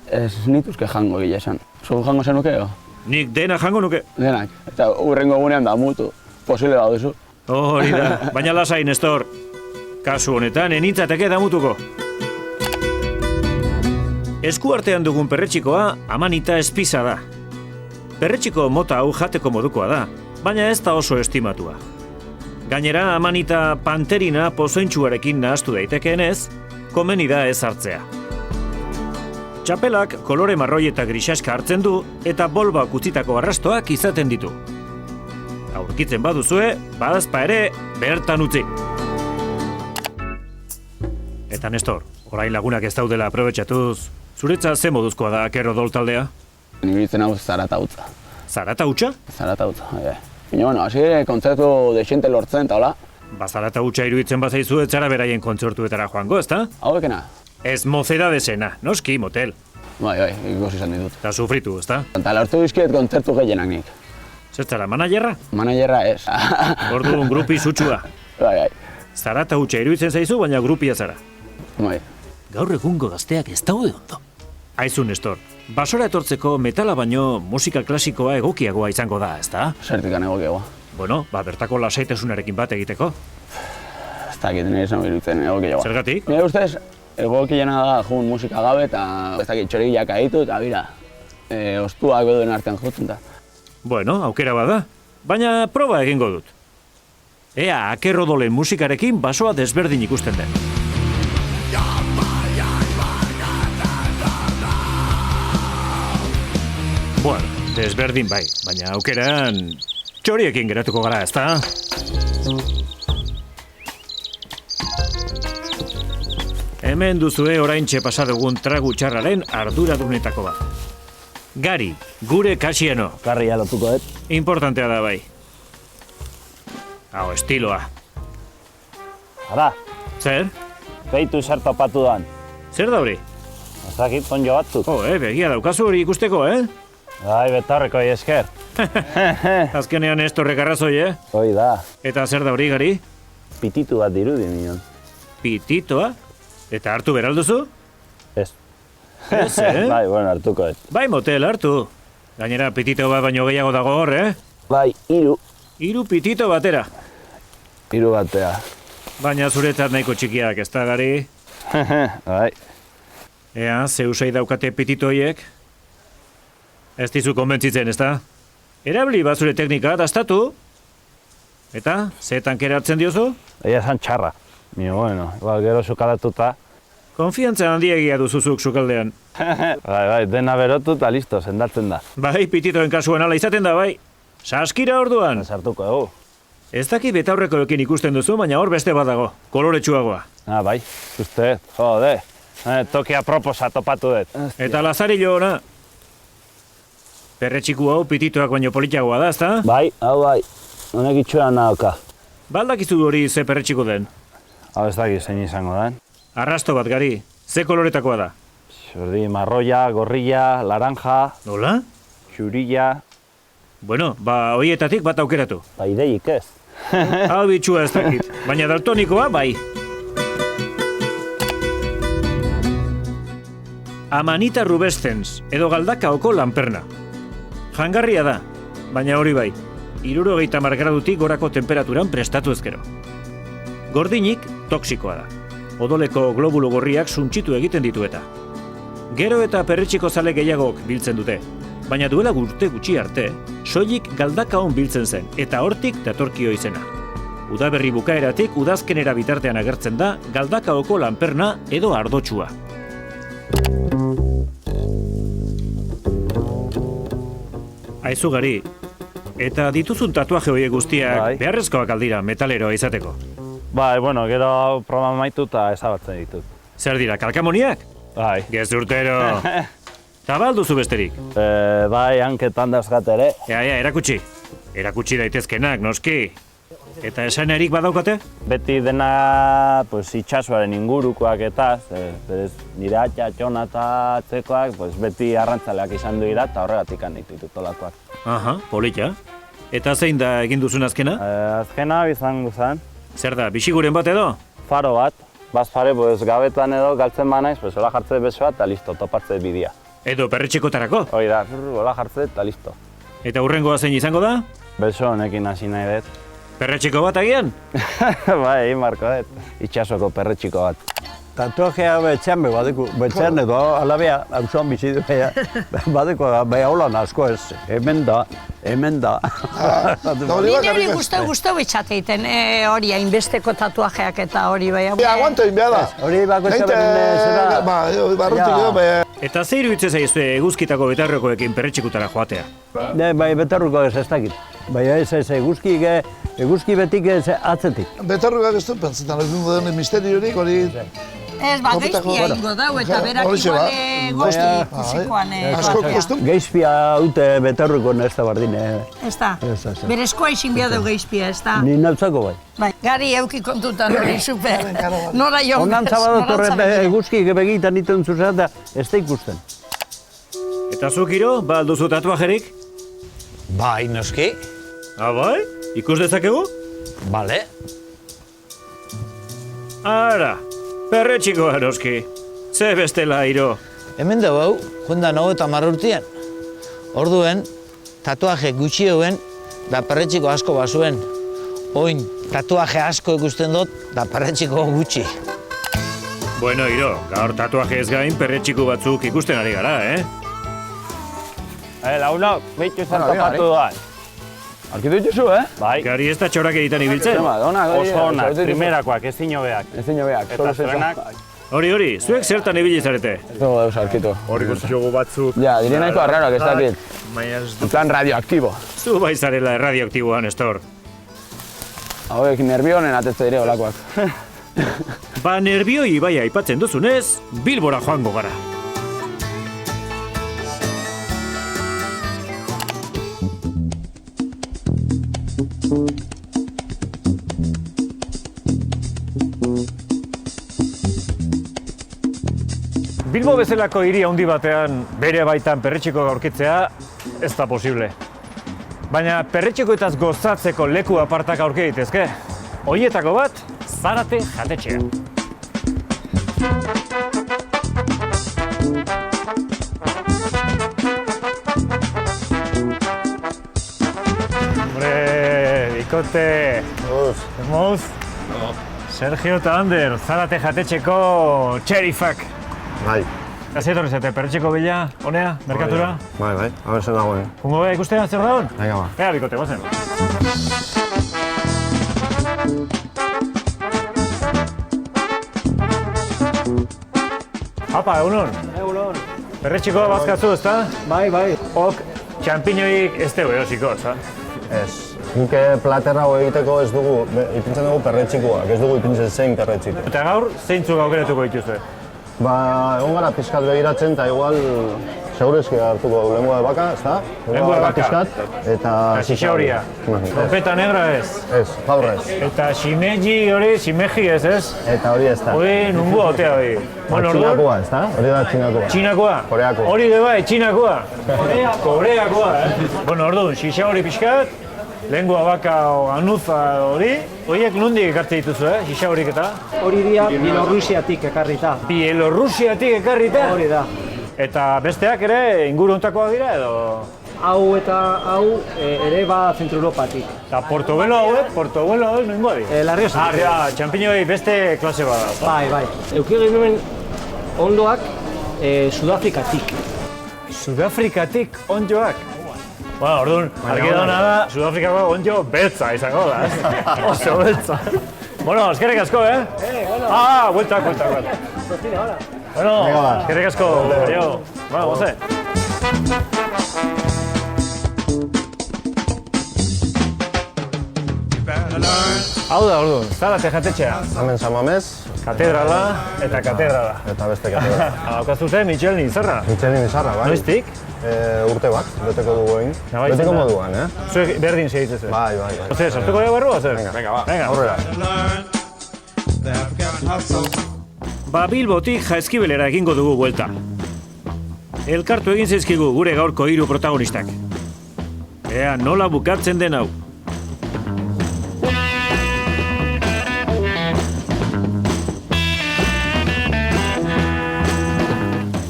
ez nituzke jango egia esan. Zu jango zenuke, o? Nik dena jango nuke. Denak. Eta urrengo egunean da mutu. Posible baduzu. Hori da, baina lasai, Nestor. Kasu honetan, enintzateke damutuko. Eskuartean dugun perretxikoa Amanita espiza da. Perretxiko mota hau jateko modukoa da, baina ez da oso estimatua. Gainera, Amanita panterina pozointxuarekin nahastu daitekeenez, komeni da ez hartzea. Txapelak kolore marroi eta grisaska hartzen du eta bolbak utzitako arrastoak izaten ditu. Aurkitzen baduzue, badazpa ere, bertan utzi. Eta Nestor, orain lagunak ez daudela aprobetxatuz, zuretza ze moduzkoa da akerro dol taldea? Nibiritzen hau zarata hutza. Zarata hutsa? Zarata hutza, Baina, bueno, hasi kontzertu desente lortzen, eta hola. Ba, zarata hutsa iruditzen bazaizu ez zara beraien kontzertuetara joango, ezta? Hauekena? Ez mocedadesena, noski, motel. Bai, ikusi izan ditut. Eta sufritu, ezta? Eta lortu bizkiet kontzertu gehienak nik. Zertzara, managerra? Managerra ez. Orduan grupi zutsua. Bai. Zarata hutsa iruditzen zaizu, baina grupia zara. Bai. Gaur egungo gazteak ez daude ondo. Aizu, Nestor, basora etortzeko metala baino musika klasikoa egokiagoa izango da, ezta? Zertikan egokiagoa. Bueno, bertako lasaitasunarekin bat egiteko. Ez dakit, nire esan iruditzen egokiagoa. Zergatik? Nire ustez, egokiena da jun musika gabe eta ez dakit txoriak aditu eta bira, ostuak beduen artean jotzen da. Bueno, aukera bada, baina proba egingo dut. Ea, akerro dolen musikarekin basoa desberdin ikusten den. Bueno, desberdin bai, baina aukeran txoriekin geratuko gara, ezta? Hemen duzue oraintxe pasadugun tragu txarraren arduradunetako bat. Gari, gure Kasiano. Karria lotuko, Importantea da bai. Hau, estiloa. Ara, Zer? behitu zer topatu dan. Zer da hori? Azakit onjo batzuk. Begia daukazu hori ikusteko, Bai, betarreko esker. Azkenean Nestorrek arrazoi, Hoi da. Eta zer da hori, Gari? Pititu bat dirudi nion. Pititoa? Eta hartu beralduzu? Ez. Ez, Bai, bueno, hartuko ez. Bai, motel, hartu. Gainera, pitito bat baino gehiago dago hor, Bai, 3. 3 pitito batera. 3 batea. Baina zuretzat nahiko txikiak, ez da, Gari? Bai. Ea, ze usai daukate pitito hiek? Ez dizu konbentzitzen, ez da? Erabili bat zure teknika, dastatu. Eta, ze tankera hartzen diozu? Egia esan txarra. Bueno, igual gero sukalatuta. Konfiantza handiegia duzuzuk sukaldean. Bai, dena berotu eta listo, sendatzen da. Bai, pititoen kasuan ala izaten da, bai. Saskira orduan. Sartuko egu. Ez daki betaurrekoekin ikusten duzu, baina hor beste badago, koloretsuagoa. Bai, uste, jode. Tokia proposa topatu dut. Eta lazarillo ona. Perretxiku hau pititoak baino politiagoa da, ezta? Bai, hau bai. Honek itxuan nauka. Baldakizu hori ze perretxiku den? Hau ez daki zein izango den. Arrasto bat, Gari. Ze koloretakoa da? Hori marroia, gorrilla, laranja. Nola? Txurilla. Bueno, ba, horietatik bat aukeratu. Ba, ideik ez. Hau bitxua ez dakit, baina daltonikoa bai. Amanita rubescens, edo galdakaoko lanperna. Jangarria da, baina hori bai, 70 gradutik gorako temperaturan prestatu ezkero. Gordinik toksikoa da. Odoleko globulo gorriak suntsitu egiten ditu eta. Gero eta perretxiko zale gehiagok biltzen dute, baina duela urte gutxi arte, soilik galdakaon biltzen zen, eta hortik datorkio izena. Udaberri bukaeratik udazkenera bitartean agertzen da galdakaoko lanperna edo ardotsua. Aizu Gari, eta dituzun tatuaje horiek guztiak beharrezkoak aldira metaleroa izateko? Bai, bueno, gero programa maitu eta ezabatzen ditut. Zer dira, kalkamoniak? Bai. Gezurtero! Ta balduzu besterik? Bai, hanketan dazkat ere. Erakutsi. Erakutsi daitezkenak, noski. Eta esanerik badaukate? Beti dena itxasoaren ingurukoak eta, berez nire atxa, txona eta atzekoak, beti arrantzaleak izan dira eta horregatik ditut olakoak. Aha, polita. Eta zein da egin duzun azkena? Azkena izango zen. Zer da, bisiguren bat edo? Faro bat. Bazpare, gabetan edo galtzen banaiz, hola jartze beso bat eta listo, topartze bidea. Edo perretxekotarako? Hoi da, hola jartze eta listo. Eta hurrengoa zein izango da? Beso honekin hasi nahi dut. Perretxiko bat agian? Bai, marko dut. Itxasoko perretxiko bat. Tatuajea betxean betxean edo alabea, hausuan bizi du badeko, beha holan asko ez, hemen da. Nire guztau betxateiten hori hainbesteko tatuajeak eta hori bai. Aguanto egin behar da. Hori bako zera. Eta ze iruditzen zaizu eguzkitako betarrokoekin perretxikutara joatea? Bai, betarruko ez dakit. Bai, ez eguzki betik ez atzetik. Betarruak ez dut pentsetan, ez dugu den misteriorik hori... Ez, geizpia ingo dau eta berak iguale gozti ikusikoan. Geizpia dute betarruko ez da bardine. Ez da, berezkoa izin behar dau geizpia, ez da? Ni nautzako bai. Gari euki kontutan hori, super. Nora jo. Ondan zabadot horre eguzki begitan iten zuzea da ez da ikusten. Eta zukiro, ba alduzu tatuajerik? Bai, noski. Bai? Ikus dezakegu? Bale. Ara, perretxikoa noski. Ze bestela, Iro. Hemen dugu hau, joan 90 urtean. Orduen, tatuaje gutxi hauen, da perretxiko asko bazuen. Oin, tatuaje asko ikusten dut, da perretxiko gutxi. Bueno, Iro, gaur tatuaje ez gain perretxiko batzuk ikusten ari gara, Launok, behitu zen topatu doan. Arkitu dituzu, Bai. Gari ez da txorak egiten ibiltzen. Oso onak, primerakoak, ezin hobeak. Eta zuenak. Hori, zuek zertan ibili zarete? Ez dugu deus arkitu. Hori guztiogu batzuk. Ja, dire nahiko arraroak ez dakit. En plan radioaktibo. Zu bai zarela radioaktiboan, Nestor. Hauek nervionen atetze dire olakoak. Ba, nervioi bai aipatzen duzunez, Bilbora joango gara. Bilbo bezalako hiri handi batean bere baitan perretxiko aurkitzea ez da posible. Baina perretxikoetaz gozatzeko leku apartak aurki daitezke. Horietako bat, Zarate jatetxea. Hombre, bikote. Mouz. Sergio eta Ander, Zarate jatetxeko txerifak. Bai. Eta zetorri zete, perretxeko bila, honea, merkatura? Bai, haber zer dagoen. Jungo beha ikustea zer dagoen? Venga, ba. Ea, bikote, gozen. Apa, egunon? Egunon. Perretxikoa bazkatzu, ezta? Bai. Ok, txampiñoik ez dugu erosiko, ezta? Ez. Guk platerra egiteko ez dugu, ipintzen dugu perretxikoak, ez dugu ipintzen zein perretxiko. Eta gaur, zeintzuk aukeratuko dituzue? Ba, egon gara pizkat begiratzen, eta igual segurezki hartuko lengua de baka, ezta? Lengua de baka. Pizkat, eta xixauria. Trompeta negra ez? Ez, gaur ez. Eta shimeji hori, shimeji ez? Eta hori ez da. Hori, nungu hautea hori. Txinakoa, ezta? Hori da txinakoa. Txinakoa? Koreakoa. Hori de bai, txinakoa. Koreakoa, Bueno, orduan, xixauri pixkat, lengua baka o anuza hori, horiek nondik ekartzen dituzu, xixaurik eta? Hori dira Bielorrusiatik ekarrita. Bielorrusiatik ekarrita? Hori da. Eta besteak ere inguru hontakoak dira edo? hau eta hau ere ba Zentro Europatik. Eta Portobelo hauek nongoa di? Larriosa. Txampiñoi beste klase bada. Bai. Euki genuen ondoak Sudafrikatik. Sudafrikatik ondjoak? Ba, orduan, argi dauna da, Sudafrikako ondjo beltza izango da, oso beltza. Bueno, eskerrik asko, bueno. Bueltak. Bueno, eskerrik asko, aio. Bueno, goze. Hau da, orduan, zarate jatetxea? Hemen San Mamés. Katedrala eta katedrala. Eta beste katedrala. Haukazute Michelin izarra? Michelin izarra, bai. Noiztik? Urte bat, beteko dugu egin. Beteko moduan, Zuek berdin segitzen zuen? Bai. Zer, sartuko dugu barrua, zer? Venga, aurrera. Ba, Bilbotik Jaizkibelera egingo dugu buelta. Elkartu egin zaizkigu gure gaurko 3 protagonistak. Ea nola bukatzen den hau.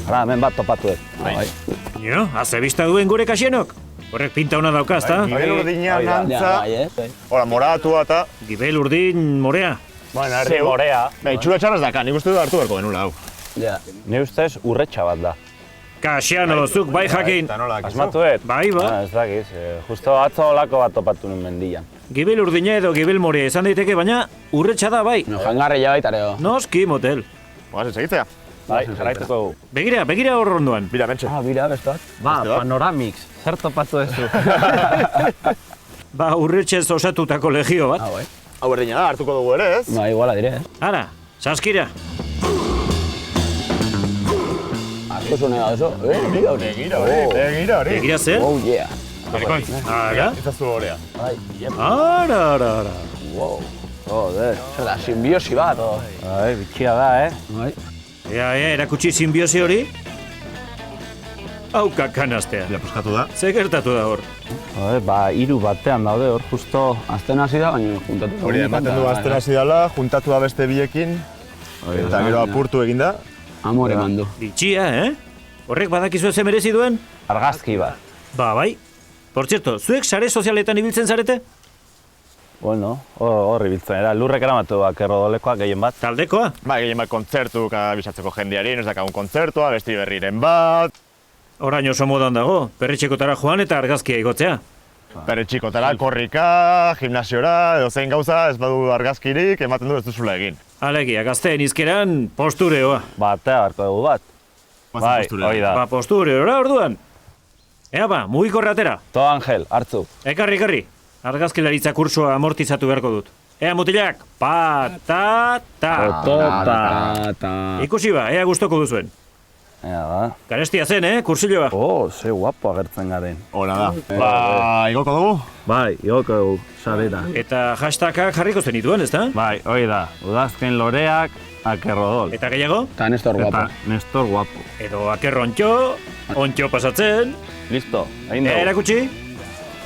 Hala, hemen bat topatu ez. Jo, haze bista duen gure kasienok. Horrek pinta hona daukaz, ta? Gibel urdina, nantza. Hola, moratua eta... Gibel urdin morea. Bueno, erdi morea. Itxura txarraz daka, nik uste du hartu beharko genula, hau. Ni ustez urretxa bat da. Kasiano, zuk bai jakin. Asmatuet? Bai, ba. Ez dakiz, justo atzo olako bat topatu nuen mendian. Gibel urdina edo gibel morea izan daiteke, baina urretxa da bai. No, jangarri ja baitareo. Noski, motel. Oaz, ezagitzea. Bai, jarraituko dugu. Begira hor ondoan. Bira, mentxe. Bira, bestuak. Ba, Panoramix, zer topatu ez du. Ba, urretxez osatutako legio bat. Bai. Hau berdina da, hartuko dugu ere, ez? Ba, iguala dire, Ara, saskira. Asko zunega oso. Begira hori. Begira zer? Oh, yeah. Ara? Izazu horea. Ara. Wow. Joder, zer da, simbiosi bat, Bai, bitxia da, Bai. Ea, erakutsi simbiosi hori? Hauka kanastea. Ja, puskatu da. Ze gertatu da hor? Ba, 3 batean daude hor, justo... Azten hasi da, baina juntatu. Hori ematen du azten hasi dala, juntatu da beste biekin. Eta gero apurtu eginda. Amore mandu. Bitxia, Horrek badakizu ze merezi duen? Argazki bat. Ba, bai. Por cierto, zuek sare sozialetan ibiltzen zarete? Bueno, horri biltzen, era lurrek eramatu errodolekoak gehien bat. Taldekoa? Ba, gehien bat kontzertu bisatzeko jendeari, ez dakagun kontzertua, besti berriren bat. Orain oso modan dago, perretxekotara joan eta argazkia igotzea. Perretxikotara, korrika, gimnasiora, edo zein gauza, ez badu argazkirik, ematen du ez duzula egin. Alegia, gazteen izkeran postureoa. Batea barko dugu bat. Bai, hori da. Ba, postureora orduan. Ea ba, mugikorra atera. To Angel, hartzu. Ekarri. Argazkilaritza kursua amortizatu beharko dut. Ea mutilak, patata. Ikusi ba, ea gustoko duzuen. Ea da. Garestia zen, kursiloa. Ze guapo agertzen garen. Hora da. Ba, igoko dugu? Bai, igoko dugu, sarera. Eta hashtagak jarriko zenituen, ezta? Bai, hori da. Udazken loreak, akerrodol. Eta gehiago? Eta Nestor guapo. Nestor guapo. Edo akerrontxo, ontxo pasatzen. Listo, egin dugu. Erakutsi?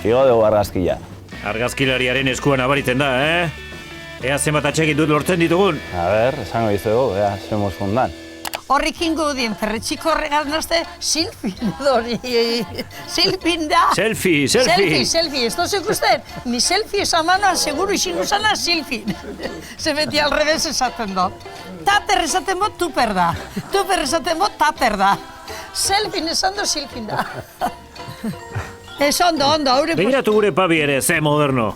Igo dugu argazkia. Argazkilariaren eskuan abaritzen da, Ea zenbat atxegin dut lortzen ditugun. A ber, esango dizugu, ea, zemos fundan. Horrik ingo dien, perretxiko horregarnazte, silfin dori. Silfin da. Selfie. Selfie, ez dozu ikusten? Ni selfie esan manoan, seguru izin guzana silfin. Ze beti alrebez esaten dut. Tater esaten bot, tuper da. Tuper esaten bot, tater da. Selfin esan do, silfin da. Ez ondo, haure... Begiratu gure pabi ere, ze moderno.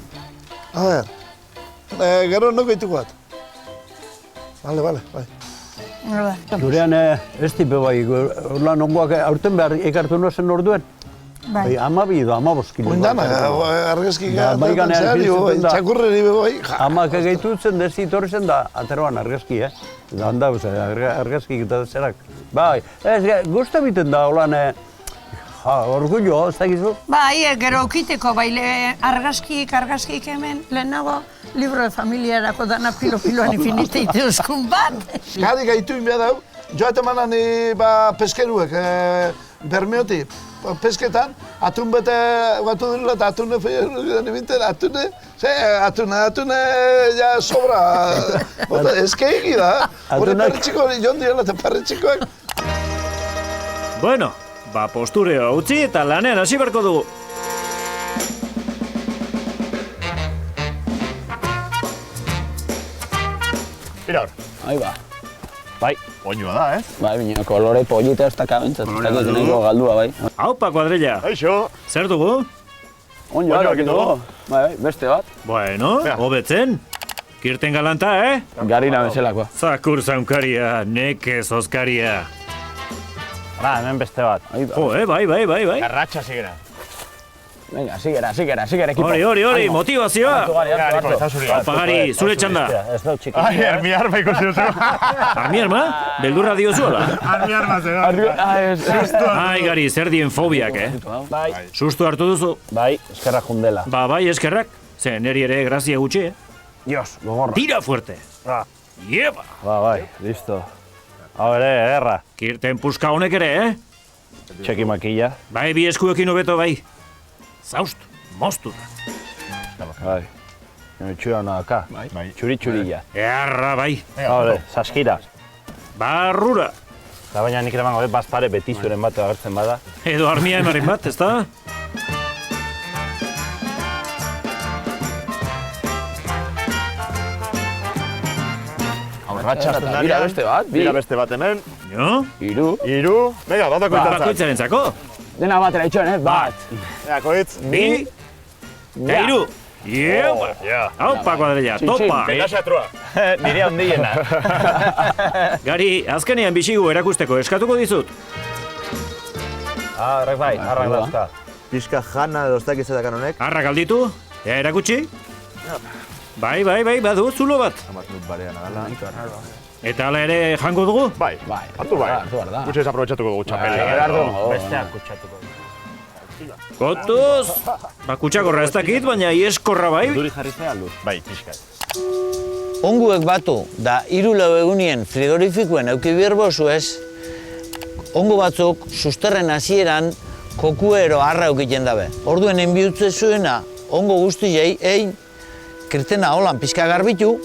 A ver, gero nuko dituko bat. Vale, bai. Gurean ez tipe bai, horla nongoak aurten behar ekartu nozen orduen. Bai. 12 edo 15 kilo. Oindana, argazkik atetan zehari, txakurreri bai. Amak egeitu zen, dezitorri zen da, ateroan argazki, Da handa, argazkik eta zerak. Bai, guzti biten da, holan, orgullo, ez dakizu? Bai, gero okiteko, bai, argazkik hemen, lehenago, libro de familiarako dana pilo-piloan infinite iteuzkun bat. Gadi gaitu inbea dau, joate manan peskeruek, Bermeoti, pesketan, atun bete batu direla eta atune feiarudan ibinten, atune, ja sobra, ezkeigi da. Hori perretxiko hori joan direla eta perretxikoak. Bueno, Ba, postureo utzi eta lanean hasi beharko dugu. Mira hor. Ahí ba. Bai. Oinua da, Bai, baina kolore pollita ez da kabentzat. Ez dakit nahiko galdua, bai. Aupa, kuadrilla. Aixo. Zer dugu? Oinua dugu. Bai, beste bat. Bueno, hobetzen. Kirten galanta, Garina bezalakoa. Zakur zaunkaria, nekez oskaria. Hemen beste bat. Jo, bai. Garratxa sigera. Venga, sigera, ekipo. Hori, motivazioa. Aupa, Gari, zure txanda. Ez dut txiki. Ai, armi arma ikusi duzu. Armi arma? Beldurra diozuela? Armi arma zegoen. Ai, Gari, zer dien fobiak, Bai. Sustu hartu duzu? Bai, eskerrak jundela. Ba, bai, eskerrak. Ze, neri ere grazia gutxi, Dios, gogorra. Tira fuerte. Ieba. Bai, listo. Hau ere, erra. Kirten puska honek ere, Txeki makilla. Bai, bi eskuekin hobeto bai. Zaust, moztu da. Bai. Txura naka. Bai. Txuri-txurilla. Erra, bai. Hau ere, saskira. Barrura. Eta baina nik eraman gabe bazpare betizuren bat agertzen bada. Edo armia emaren bat, ez da? Ratxasten daria. Bira beste bat, bi. Bira beste bat hemen. Jo? Iru. Venga, bat bakoitzantzat. Bakoitzaren zako. Dena batera itxoen, Bat. Bakoitz. Bi. Eta iru. Iepa. Aupa, kuadrilla, topa. Belasatrua. Nire handiena. Gari, azkenean bisigu erakusteko eskatuko dizut. Arrak bai, arrak dauzka. Pizka jana edo ez dakiz edakan honek. Arrak alditu, erakutsi. Bai, badu zulo bat. Eta hala ere jango dugu? Bai, hartu bai. Gutxe desaprobetxatuko dugu txapela. Besteak kutsatuko dugu. Kotuz! Ba, kutsakorra ez dakit, baina ieskorra bai. Duri jarri zea luz. Bai, pixka. Onguek batu da 3 lau egunien frigorifikoen eukibierbozu ez, ongo batzuk susterren hasieran kokuero harra eukiten dabe. Orduen enbiutze zuena ongo guztiei ein kirtena holan pixka garbitu,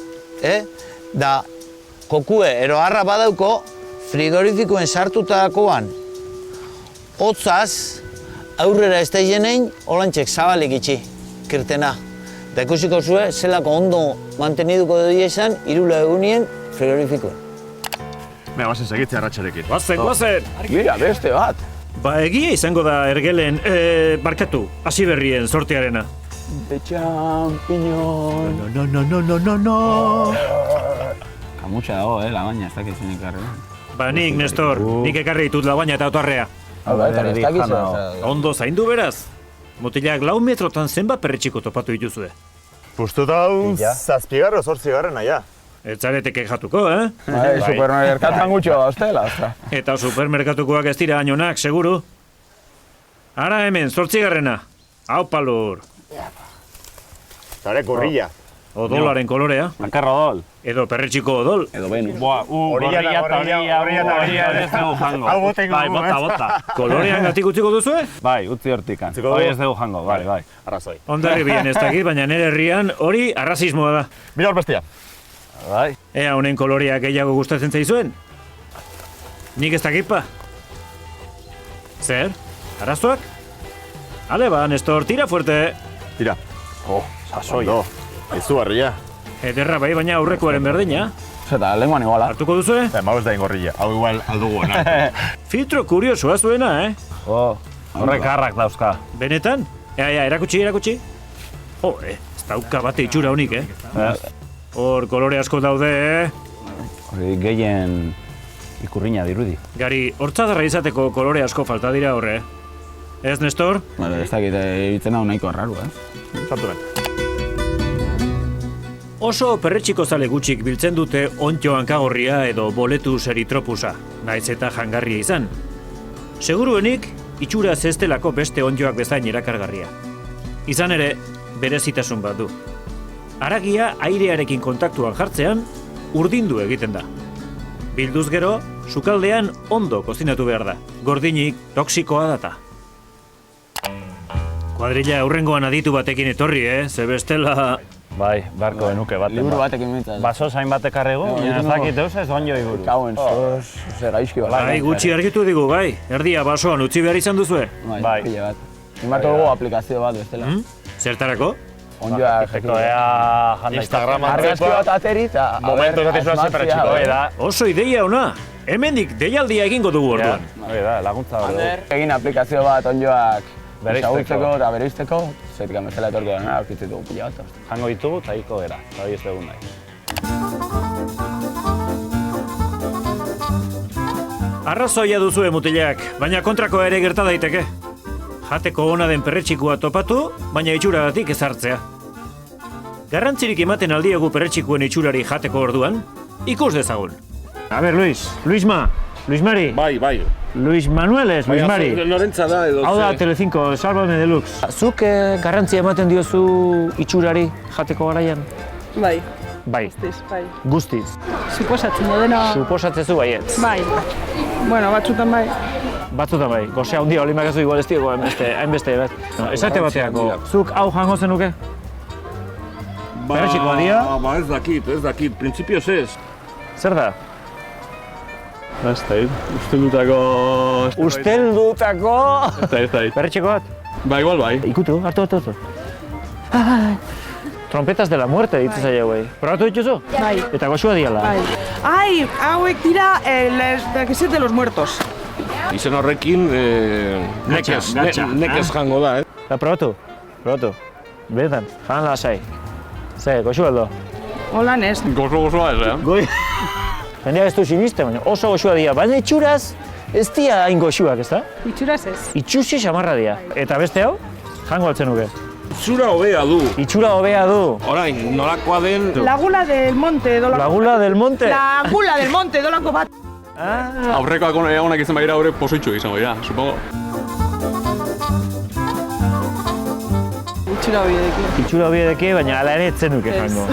da kokue ero harra badauko frigorifikoen sartutakoan hotzaz aurrera ez daizenein holantxek zabalik itxi kirtena. Da ikusiko zue, zelako ondo manteniduko doi esan 3 lau egunien frigorifikoen. Mea, bazen segitzea ratxarekin. Guazen! Bira beste bat. Ba, egia izango da ergelen, barkatu, hasi berrien sortearena. De champiñón. No. Kamutxa dago, labaina, ez dakit zen ekarri. Ba, nik, Nestor, nik ekarri ditut labaina eta otarrea. Ez dakit Ondo zaindu beraz. Mutilak 4 metrotan zenbat perretxiko topatu dituzue. Pustuta hau 7 o 8 naia. Ez zarete kejatuko, Supermerkatuan gutxo da, ostela. Eta supermerkatukoak ez dira hainonak, seguru. Ara hemen, 8. Aupa lur. Zare, gorrilla. Odolaren kolorea. Akarra odol. Edo perretxiko odol. Edo Venus. Gorrilla ez dugu jango. Hau botengo. Bai, bota. Kolorean gatik utziko duzue? Bai, utzi hortikan. Bai, ez dugu jango, bai. Arrazoi. Ondarri bien ez dakit, baina nire herrian hori arrazismoa da. Mira hor bestia. Bai. Ea honen kolorea gehiago gustatzen zaizuen? Nik ez dakit pa? Zer? Arazoak? Ale ba, Nestor, tira fuerte. Tira. Sasoi. Aizu barria. Ederra bai, baina aurrekoaren berdina. Zeta, lenguan iguala. Hartuko duzue? Mau ez da ingorrilla. Hau igual aldugu ona. Filtro kuriosoa zuena, Horrek harrak dauzka. Benetan? Ea, erakutsi. Ez dauka bate itxura honik, Hor, kolore asko daude, Hori gehien ikurriña dirudi. Gari, hortzadarra izateko kolore asko falta dira horre, Ez, Nestor? Ez dakit, itzen hau nahiko arraru, Sartu Oso perretxiko zale gutxik biltzen dute ontio hankagorria edo boletus eritropusa, naiz eta jangarria izan. Seguruenik, itxura zestelako beste ondioak bezain erakargarria. Izan ere, berezitasun bat du. Haragia airearekin kontaktuan jartzean, urdindu egiten da. Bilduz gero, sukaldean ondo kozinatu behar da. Gordinik toksikoa data. Kuadrilla aurrengoan aditu batekin etorri, ze bestela... Bai, barko genuke bat. Liburu batekin mintzat. Baso zain batek arrego, ez dakit eus ez onjo iburu. Kauen, zer gaizki bat. Bai, gutxi argitu digu, bai. Erdia basoan utzi behar izan duzue. Bai, pile bat. Imartu dugu aplikazio bat bestela. Zertarako? Onjoa Egiteko ea janda Instagram argazki bat ateri eta... Momentu zatizua zen perretxiko. Oso ideia ona. Hemendik deialdia egingo dugu orduan. Laguntza hori. Egin aplikazio bat onjoak Bereizteko. ezagutzeko eta bereizteko, zetik amezela etorko dena, aurkitzen dugu pila bat. Jango ditugu eta hiko gara, eta hori ez dugun nahi. Arrazoia duzue mutilak, baina kontrakoa ere gerta daiteke. Jateko ona den perretxikua topatu, baina itxuragatik ezartzea. Garrantzirik ematen aldiegu perretxikuen itxurari jateko orduan, ikus dezagun. A ber, Luis Mari. Bai. Luis Manuel ez, Luis Mari. Norentza da edo. Hau da, Telecinco, Sálvame Deluxe. Zuk garrantzia ematen diozu itxurari jateko garaian? Bai. Bai. Bai. Guztiz. Suposatzen dena. Suposatzezu baietz. Bai. Bueno, batzutan bai. Batzutan bai. Gozea handia oli makazu igual ez diego hainbeste bat. Esate bateako, zuk hau jango zenuke? Perretxikoa dira? Ba, ez dakit. Printzipioz ez. Zer da? Ez da, usteldutako... Usteldutako? Ez da. Perretxiko bat? Ba, igual bai. Ikutu, hartu. Trompetas de la muerte ditu zaila guai. Probatu dituzu? Bai. Eta goxua diala? Bai. Ai, hauek dira de los muertos. Izen horrekin, nekez jango da, Eta probatu? Benetan, jan lasai. Goxua aldo? Hola, nes. Gozoa ez, Goi. Jendea ez du siniste, baina oso goxua dira. Baina itxuraz, ez dira hain goxuak, ez da? Itxuraz ez. Itxusi xamarra dira. Eta beste hau, jango altzen nuke. Itxura hobea du. Itxura hobea du. Orain, nolakoa den... La gula del monte, dolako. La gula del monte? La gula del monte, dolako bat. Aurrekoak egonak izan baira aurre pozoitxu izango dira, supongo. Itxura hobiedeki, baina ala ere etzen nuke jango.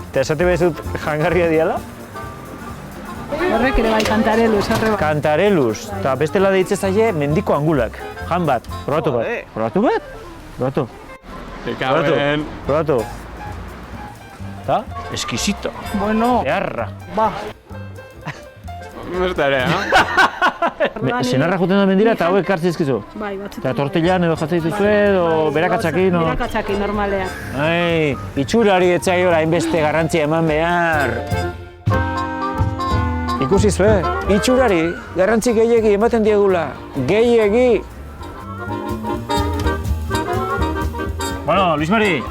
Eta esate behizut jangarria diala? Horrek ere bai, kantareluz, horre bai. Kantareluz, eta bestela deitze zaie mendiko angulak. Jan bat, probatu bat? Probatu. Eta, eskizito. Bueno. Beharra. Ba. Beste ere, Senarra juten da mendira eta hauek kartzi ezkizu? Bai, batzutan. Eta tortillan edo jatzen dituzue edo berakatzakin? Berakatzakin, normalean. Ai, itxurari etzaiola hainbeste garrantzia eman behar. Ikusi zue, itxurari garrantzi gehiegi ematen diegula. Gehiegi! Bueno, Luis Mari,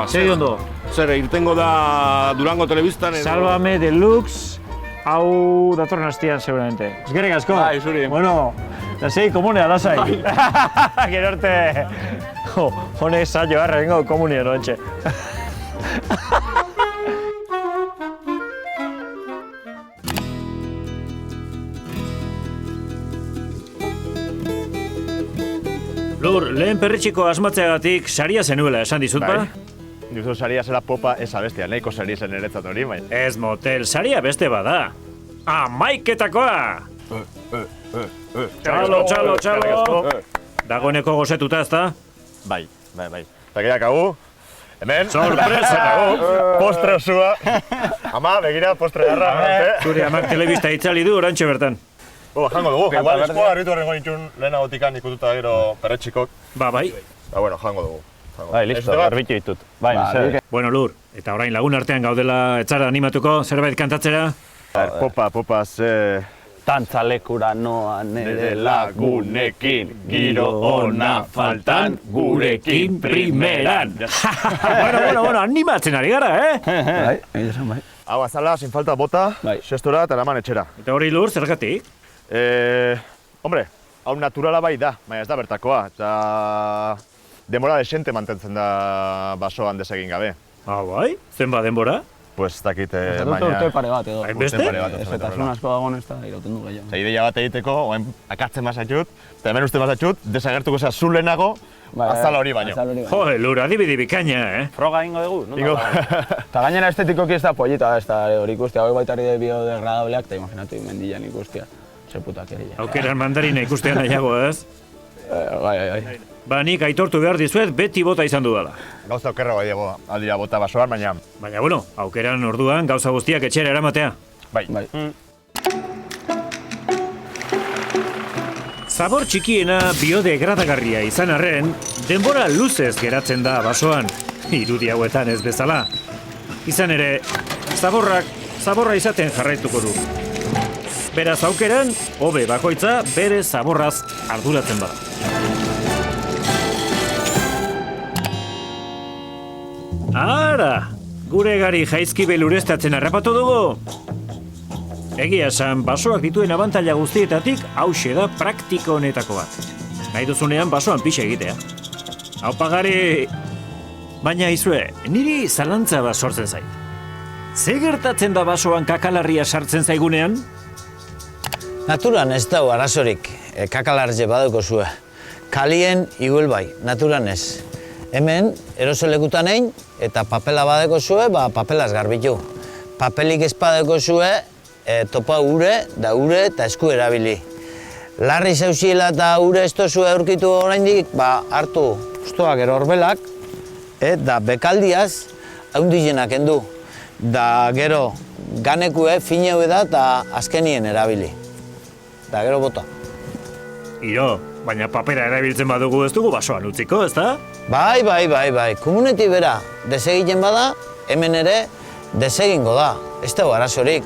segi ondo. Zer, irtengo da Durango Telebistan edo... Sálvame Deluxe. Hau datorren hastian, seguramente. Eskerrik asko. Bai, zuri. Bueno, lasai, komunea, lasai. Gero arte. Honek saio harra bengo komunea, no entxe. Lur, lehen perretxiko asmatzeagatik saria zenuela esan dizut ba? Nizu saria zela popa esa bestia, nahiko saria zen eretzat hori, baina. Ez motel, saria beste bada. Amaiketakoa! Txalo! Dagoeneko gozetuta, ezta? Bai. Eta gehiak hau, hemen... Sorpresa! Postre osua. Ama, begira, postre garra. Zure amak telebista itzali du orantxe bertan. Jango dugu, igual eskoa harritu horrengo nintxun lehenagotikan ikututa gero perretxikok. Bai. Bueno, jango dugu. Bai, listo, garbitu ditut. Bai, bueno, Lur, eta orain lagun artean gaudela etzara animatuko, zerbait kantatzera? Popa, ze... Tantzalekura noa nere lagunekin, giro ona faltan gurekin primeran. Bueno, animatzen ari gara, Bai, esan bai. Hau azala, sin falta bota, xestora eta eraman etxera. Eta hori Lur, zergatik? Hombre, hau naturala bai da, baina ez da bertakoa, eta... Denbora desente mantentzen da basoan desegin gabe. Bai? Zenba denbora? Pues dakit, baina... Urte pare bat edo. Hainbeste? Ez eta zuen asko dagoen ez da, irauten du gehiago. Ideia bat egiteko, oain akartzen mazatxut, eta hemen uste mazatxut, desagertuko zea zu lehenago, azala hori baino. Joder, Lur, adibidi bikaina, Froga ingo dugu? Eta gainera estetikoki ez da pollita, ez da hori ikustia, hauek baita hori biodegradableak, eta imaginatu mendilan ikustia, ze putak ere. Aukeran mandarina ikustean nahiago, ez? Bai. Ba, nik aitortu behar dizuet beti bota izan dudala. Gauza okerra bai dago aldira bota basoan, baina... Baina, bueno, aukeran orduan gauza guztiak etxera eramatea. Bai. Zabor txikiena biodegradagarria izan arren, denbora luzez geratzen da basoan, irudi hauetan ez bezala. Izan ere, zaborra izaten jarraituko du. Beraz aukeran, hobe bakoitza bere zaborraz arduratzen bada. Ara, gure gari jaizki belureztatzen harrapatu dugu. Egia esan, basoak dituen abantaila guztietatik hauxe da praktiko honetako bat. Nahi duzunean basoan pixe egitea. Aupa gari! Baina izue, niri zalantza bat sortzen zait. Ze gertatzen da basoan kakalarria sartzen zaigunean? Naturan ez dago arazorik, kakalarje badauko zue. Kalien igual bai, naturan ez. Hemen, erosolekutan egin, eta papela badeko zue, papelaz garbitu. Papelik ez badeko zue, topa ure eta esku erabili. Larri zauziela eta ure ez tozue aurkitu oraindik, hartu ustoak ero horbelak, eta bekaldiaz haundizenak endu. Da gero ganekue fineu da eta azkenien erabili. Da gero bota. Iro, baina papera erabiltzen badugu ez dugu basoan utziko, ezta? Bai. Komuneti bera desegiten bada, hemen ere desegingo da. Ez dago arazorik.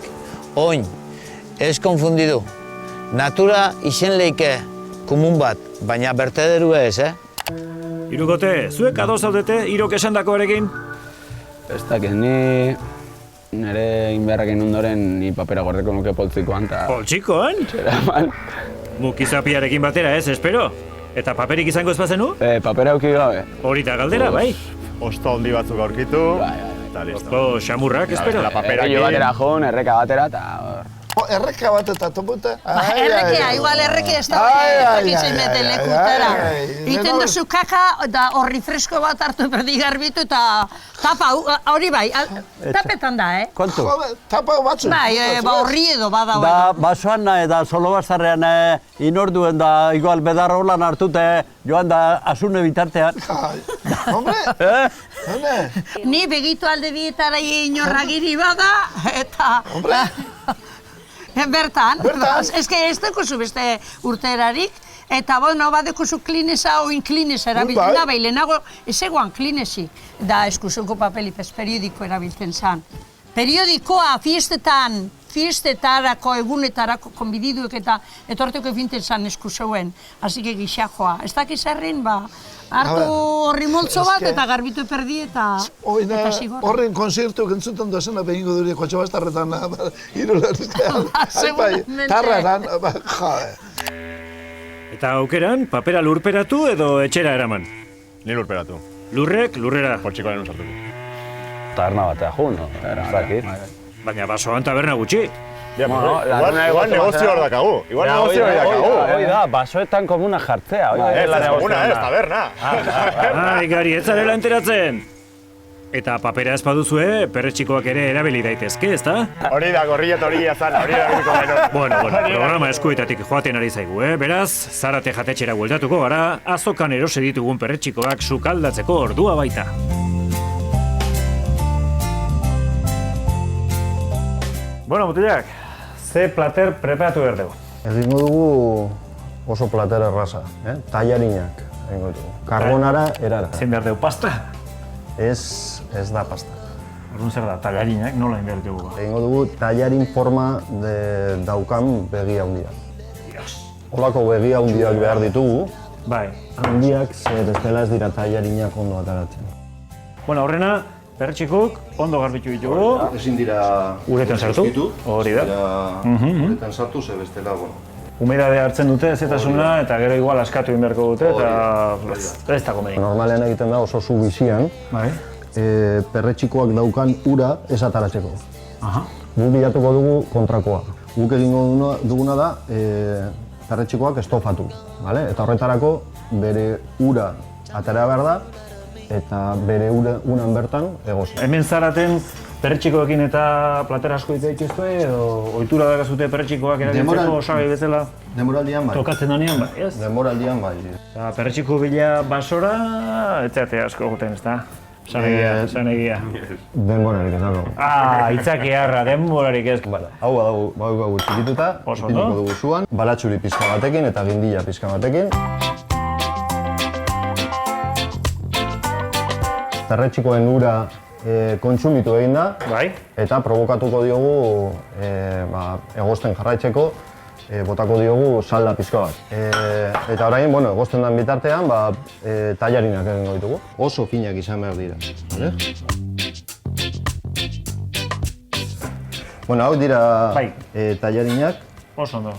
Oin, ez konfundidu. Natura izen leike komun bat, baina bertederu ez, Hirukote, zuek ados zaudete Irok esandakoarekin? Ez dakit, ni nire inbeharrakin ondoren ni papera gordeko nuke poltsikoan eta... Poltsikoan? Txera, man. Mukizapiarekin batera ez, espero? Eta paperik izango ez bazenu? Papera auki gabe. Hori da galdera, bai? Osto handi batzuk aurkitu. Eta listo. Osto xamurrak, espero? Erreio batera joan, erreka batera eta... Erreka bat eta topute. Errekea, igual errekea ez da zein meten lekutera. Iten duzu kaka eta horri fresko bat hartu berdi garbitu eta tapa, hori bai, tapetan da, Kontu? Tapa batzu. Bai, horri edo bada. Da, basoan da solo bazarrean inorduen da igual bedarra holan hartute joan da asune bitartean. Hombre! Ni begitu alde bietara inorragiri bada eta... Bertan, ez dekuzu beste urterarik, eta bueno, badekuzu klinesa o inklinesa erabiltzen da, bai lehenago ez egoan klinesik, da eskuzuko papelipez periodiko erabiltzen zan. Periodikoa fiestetarako, egunetarako konbididuek eta etorteko finten zan eskuzeuen, hasi que gixajoa. Ez dakizarren, hartu horri moltzo bat eta garbitu perdi eta zigor. Horren konzertu entzuten duzena behingo dure kotxe bastarretan irularrizkean. Tarra eran, jade. Eta aukeran, papera lurperatu edo etxera eraman? Ni lurperatu. Lurrek, lurrera. Poltsikoaren usartuko. Taberna batea jun, no? Baina basoan taberna gutxi. Igual negozio hor dakagu. Igual negozio hor dakagu. Hoi da, basoetan komuna jartzea. Komuna ez, taberna. Ai, gari, ez zarela enteratzen. Eta papera ez baduzue, perretxikoak ere erabili daitezke, ezta? Hori da, gorrilla eta hori zan, hori da biriko baino. Bueno, programa eskuetatik joaten ari zaigu, Beraz, Zarate jatetxera bueltatuko gara, azokan erose ditugun perretxikoak sukaldatzeko ordua baita. Bueno, mutilak, ze plater preparatu behar dugu? Egingo dugu oso plater erraza, tailarinak egingo dugu. Carbonara erara. Zein behar dugu, pasta? Ez da pasta. Orduan zer da, tailarinak nola egin behar dugu? Egingo dugu tailarin forma daukan begi handia. Holako begi handiak behar ditugu. Bai. Handiak zer bestela ez dira tailarinak ondo ataratzen. Bueno, horrena, perretxikuk ondo garbitu ditugu. Ezin dira uretan sartu. Hori da. Uretan sartu, ze bestela, Humedadea hartzen dute ezetasuna eta gero igual askatu egin beharko dute eta ez da komeni. Normalean egiten da oso zu bizian, perretxikoak daukan ura ez ataratzeko. Guk bilatuko dugu kontrakoa. Guk egingo duguna da perretxikoak estofatu. Eta horretarako bere ura atara behar da eta bere uran bertan egosi. Hemen Zaraten perretxikoekin eta platera asko ditzaituzue, edo ohitura dakazute perretxikoak erabiltzeko osagai bezala? Denboraldian bai. Tokatzen danean, bai, ez? Denboraldian bai. Eta perretxiko bila basora, etzeate asko guten, ezta? Sanegia. Denborarik ez dago. Itzaki harra, denborarik ez. Hau badago txikituta, ipiniko dugu zuan, baratxuri pizka batekin eta gindila pizka batekin. Perretxikoen ura kontsumitu egin da, eta provokatuko diogu egosten jarraitzeko, botako diogu salda pizka bat. Eta orain, egosten den bitartean, tailarinak egingo ditugu. Oso finak izan behar dira. Hau dira tailarinak. Oso ondo.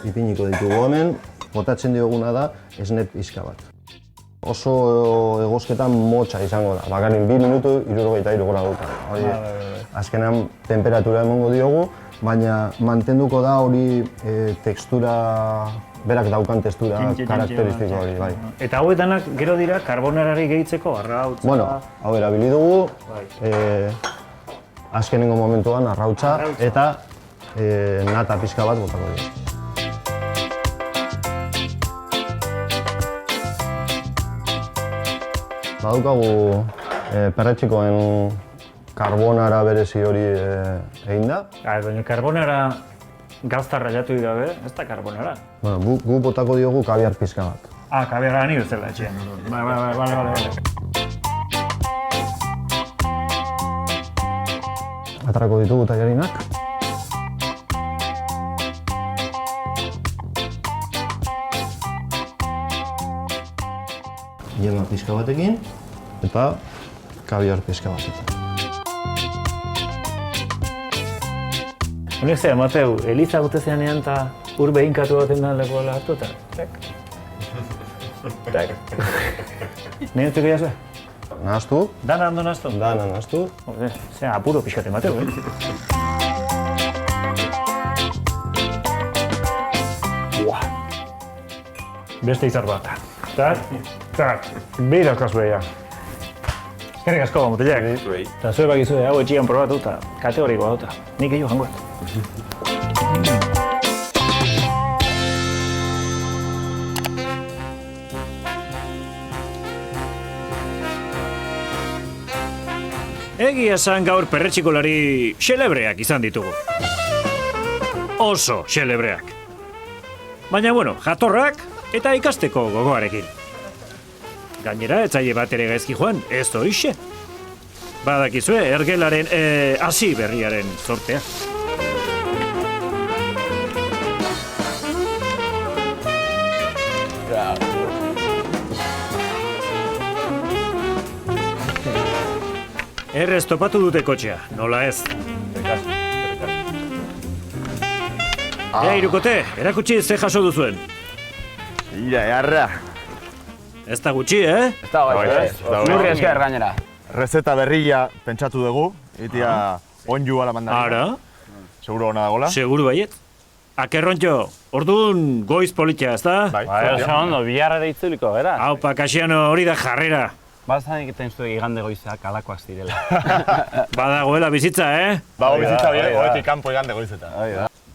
Ipiniko ditugu hemen, botatzen dioguna da esne pizka bat. Oso egozketan motxa izango da, bakarrik 2 minutu 63 gradutan. Azkenean temperatura emango diogu, baina mantenduko da hori tekstura, berak daukan tekstura karakteristiko hori, bai. Eta hauetanak gero dira karbonarari gehitzeko, arrautza? Hau erabili dugu, azkenengo momentuan arrautza eta nata pizka bat botako dira. Badukagu perretxikoen karbonara berezi hori egin da. Baina karbonara gazta rallatu gabe, ez da karbonara. Gu botako diogu kabiar pizka bat. Kabiarra ni bezala etxean. Bale. Atarako ditugu tailarinak. Yema pizka batekin eta kabiar pizka batekin. Honek zer, Mateu, Eliza gute zeanean eta ur behinkatu baten da lekoela hartu eta tak. Nehutzeko jazue? Nahaztu. Dana ondo nahaztu? Dana nahaztu. Zer, apuro pixkate, Mateu, Beste izar bat. Tak, behir askazue ja. Eskerrik asko, mutilak. Eta zue bakizue, hau etxian probatu eta kategorikoa dauta. Nik egin jangoet. Egia esan gaur perretxikolari xelebreak izan ditugu. Oso xelebreak. Baina, jatorrak eta ikasteko gogoarekin. Gainera, etzaile bat ere gaizki joan, ez hoixe. Badakizue, ergelaren hasi berriaren zortea. Errez topatu dute kotxea, nola ez. Irukote, erakutsi ze jaso duzuen. Jarra. Ez da gutxi, eh? Ez da Nurri esker gainera. Rezeta berria pentsatu dugu, itia onju ala mandarina. Ara? Seguro hona dagoela? Seguru baiet. Akerrontxo, orduan goiz politia, ez da? Bai, oso ondo, biharra deitzuliko, era? Haupa, Kasiano, hori da jarrera. Bazanik eten zuek igande goizeak alakoak zirela. Badagoela bizitza, eh? Bago bizitza hori, hoetik kanpo igande goizetan.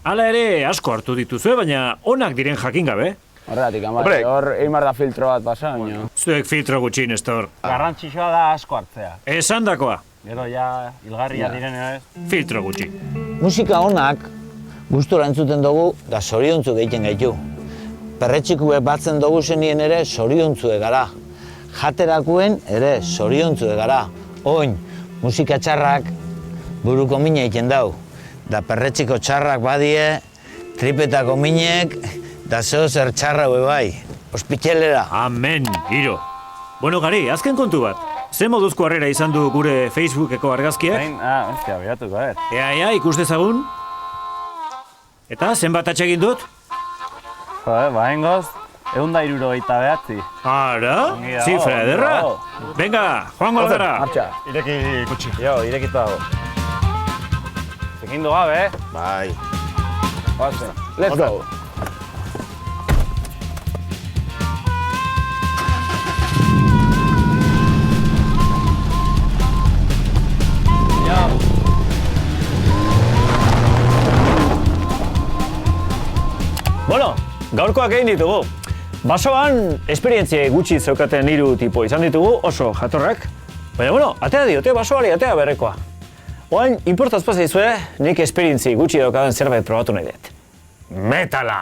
Hala ere, asko hartu dituzue, baina onak diren jakin gabe. Horregatik, hor Eimar da filtro bat pasa, baina... Zuek filtro gutxi, Nestor. Garrantzitsua da asko hartzea. Esandakoa. Gero ja, hilgarria direnen ez? Filtro gutxi. Musika honak gustora entzuten dugu da zoriontzu egiten gaitu. Perretxikue batzen dugu zenien ere zoriontzu gara. Jaterakuen ere zoriontzu gara. Oin, musika txarrak buruko mina egiten dau. Da perretxiko txarrak badie, tripetako minek, da zeo zer txarra bai. Ospitxelera. Amen, Iro. Bueno, Gari, azken kontu bat. Ze moduzko harrera izan du gure Facebookeko argazkiak? Hostia, behatuko, Ea, ikus dezagun. Eta, zenbat atsegin dut? Bahengoz, 169. Ara? Zifra ederra? Venga, joango gara. Martxa. Ireki kutsi. Jo, irekitu dago. Zekindu gabe, Bai. Let's go. gaurkoak egin ditugu. Basoan, esperientzia gutxi zeukaten 3 tipo izan ditugu, oso jatorrak. Baina, bueno, atea diote basoari, atea berrekoa. Oain, importaz pasaizue, nik esperientzia gutxi daukadan zerbait probatu nahi dut. Metala!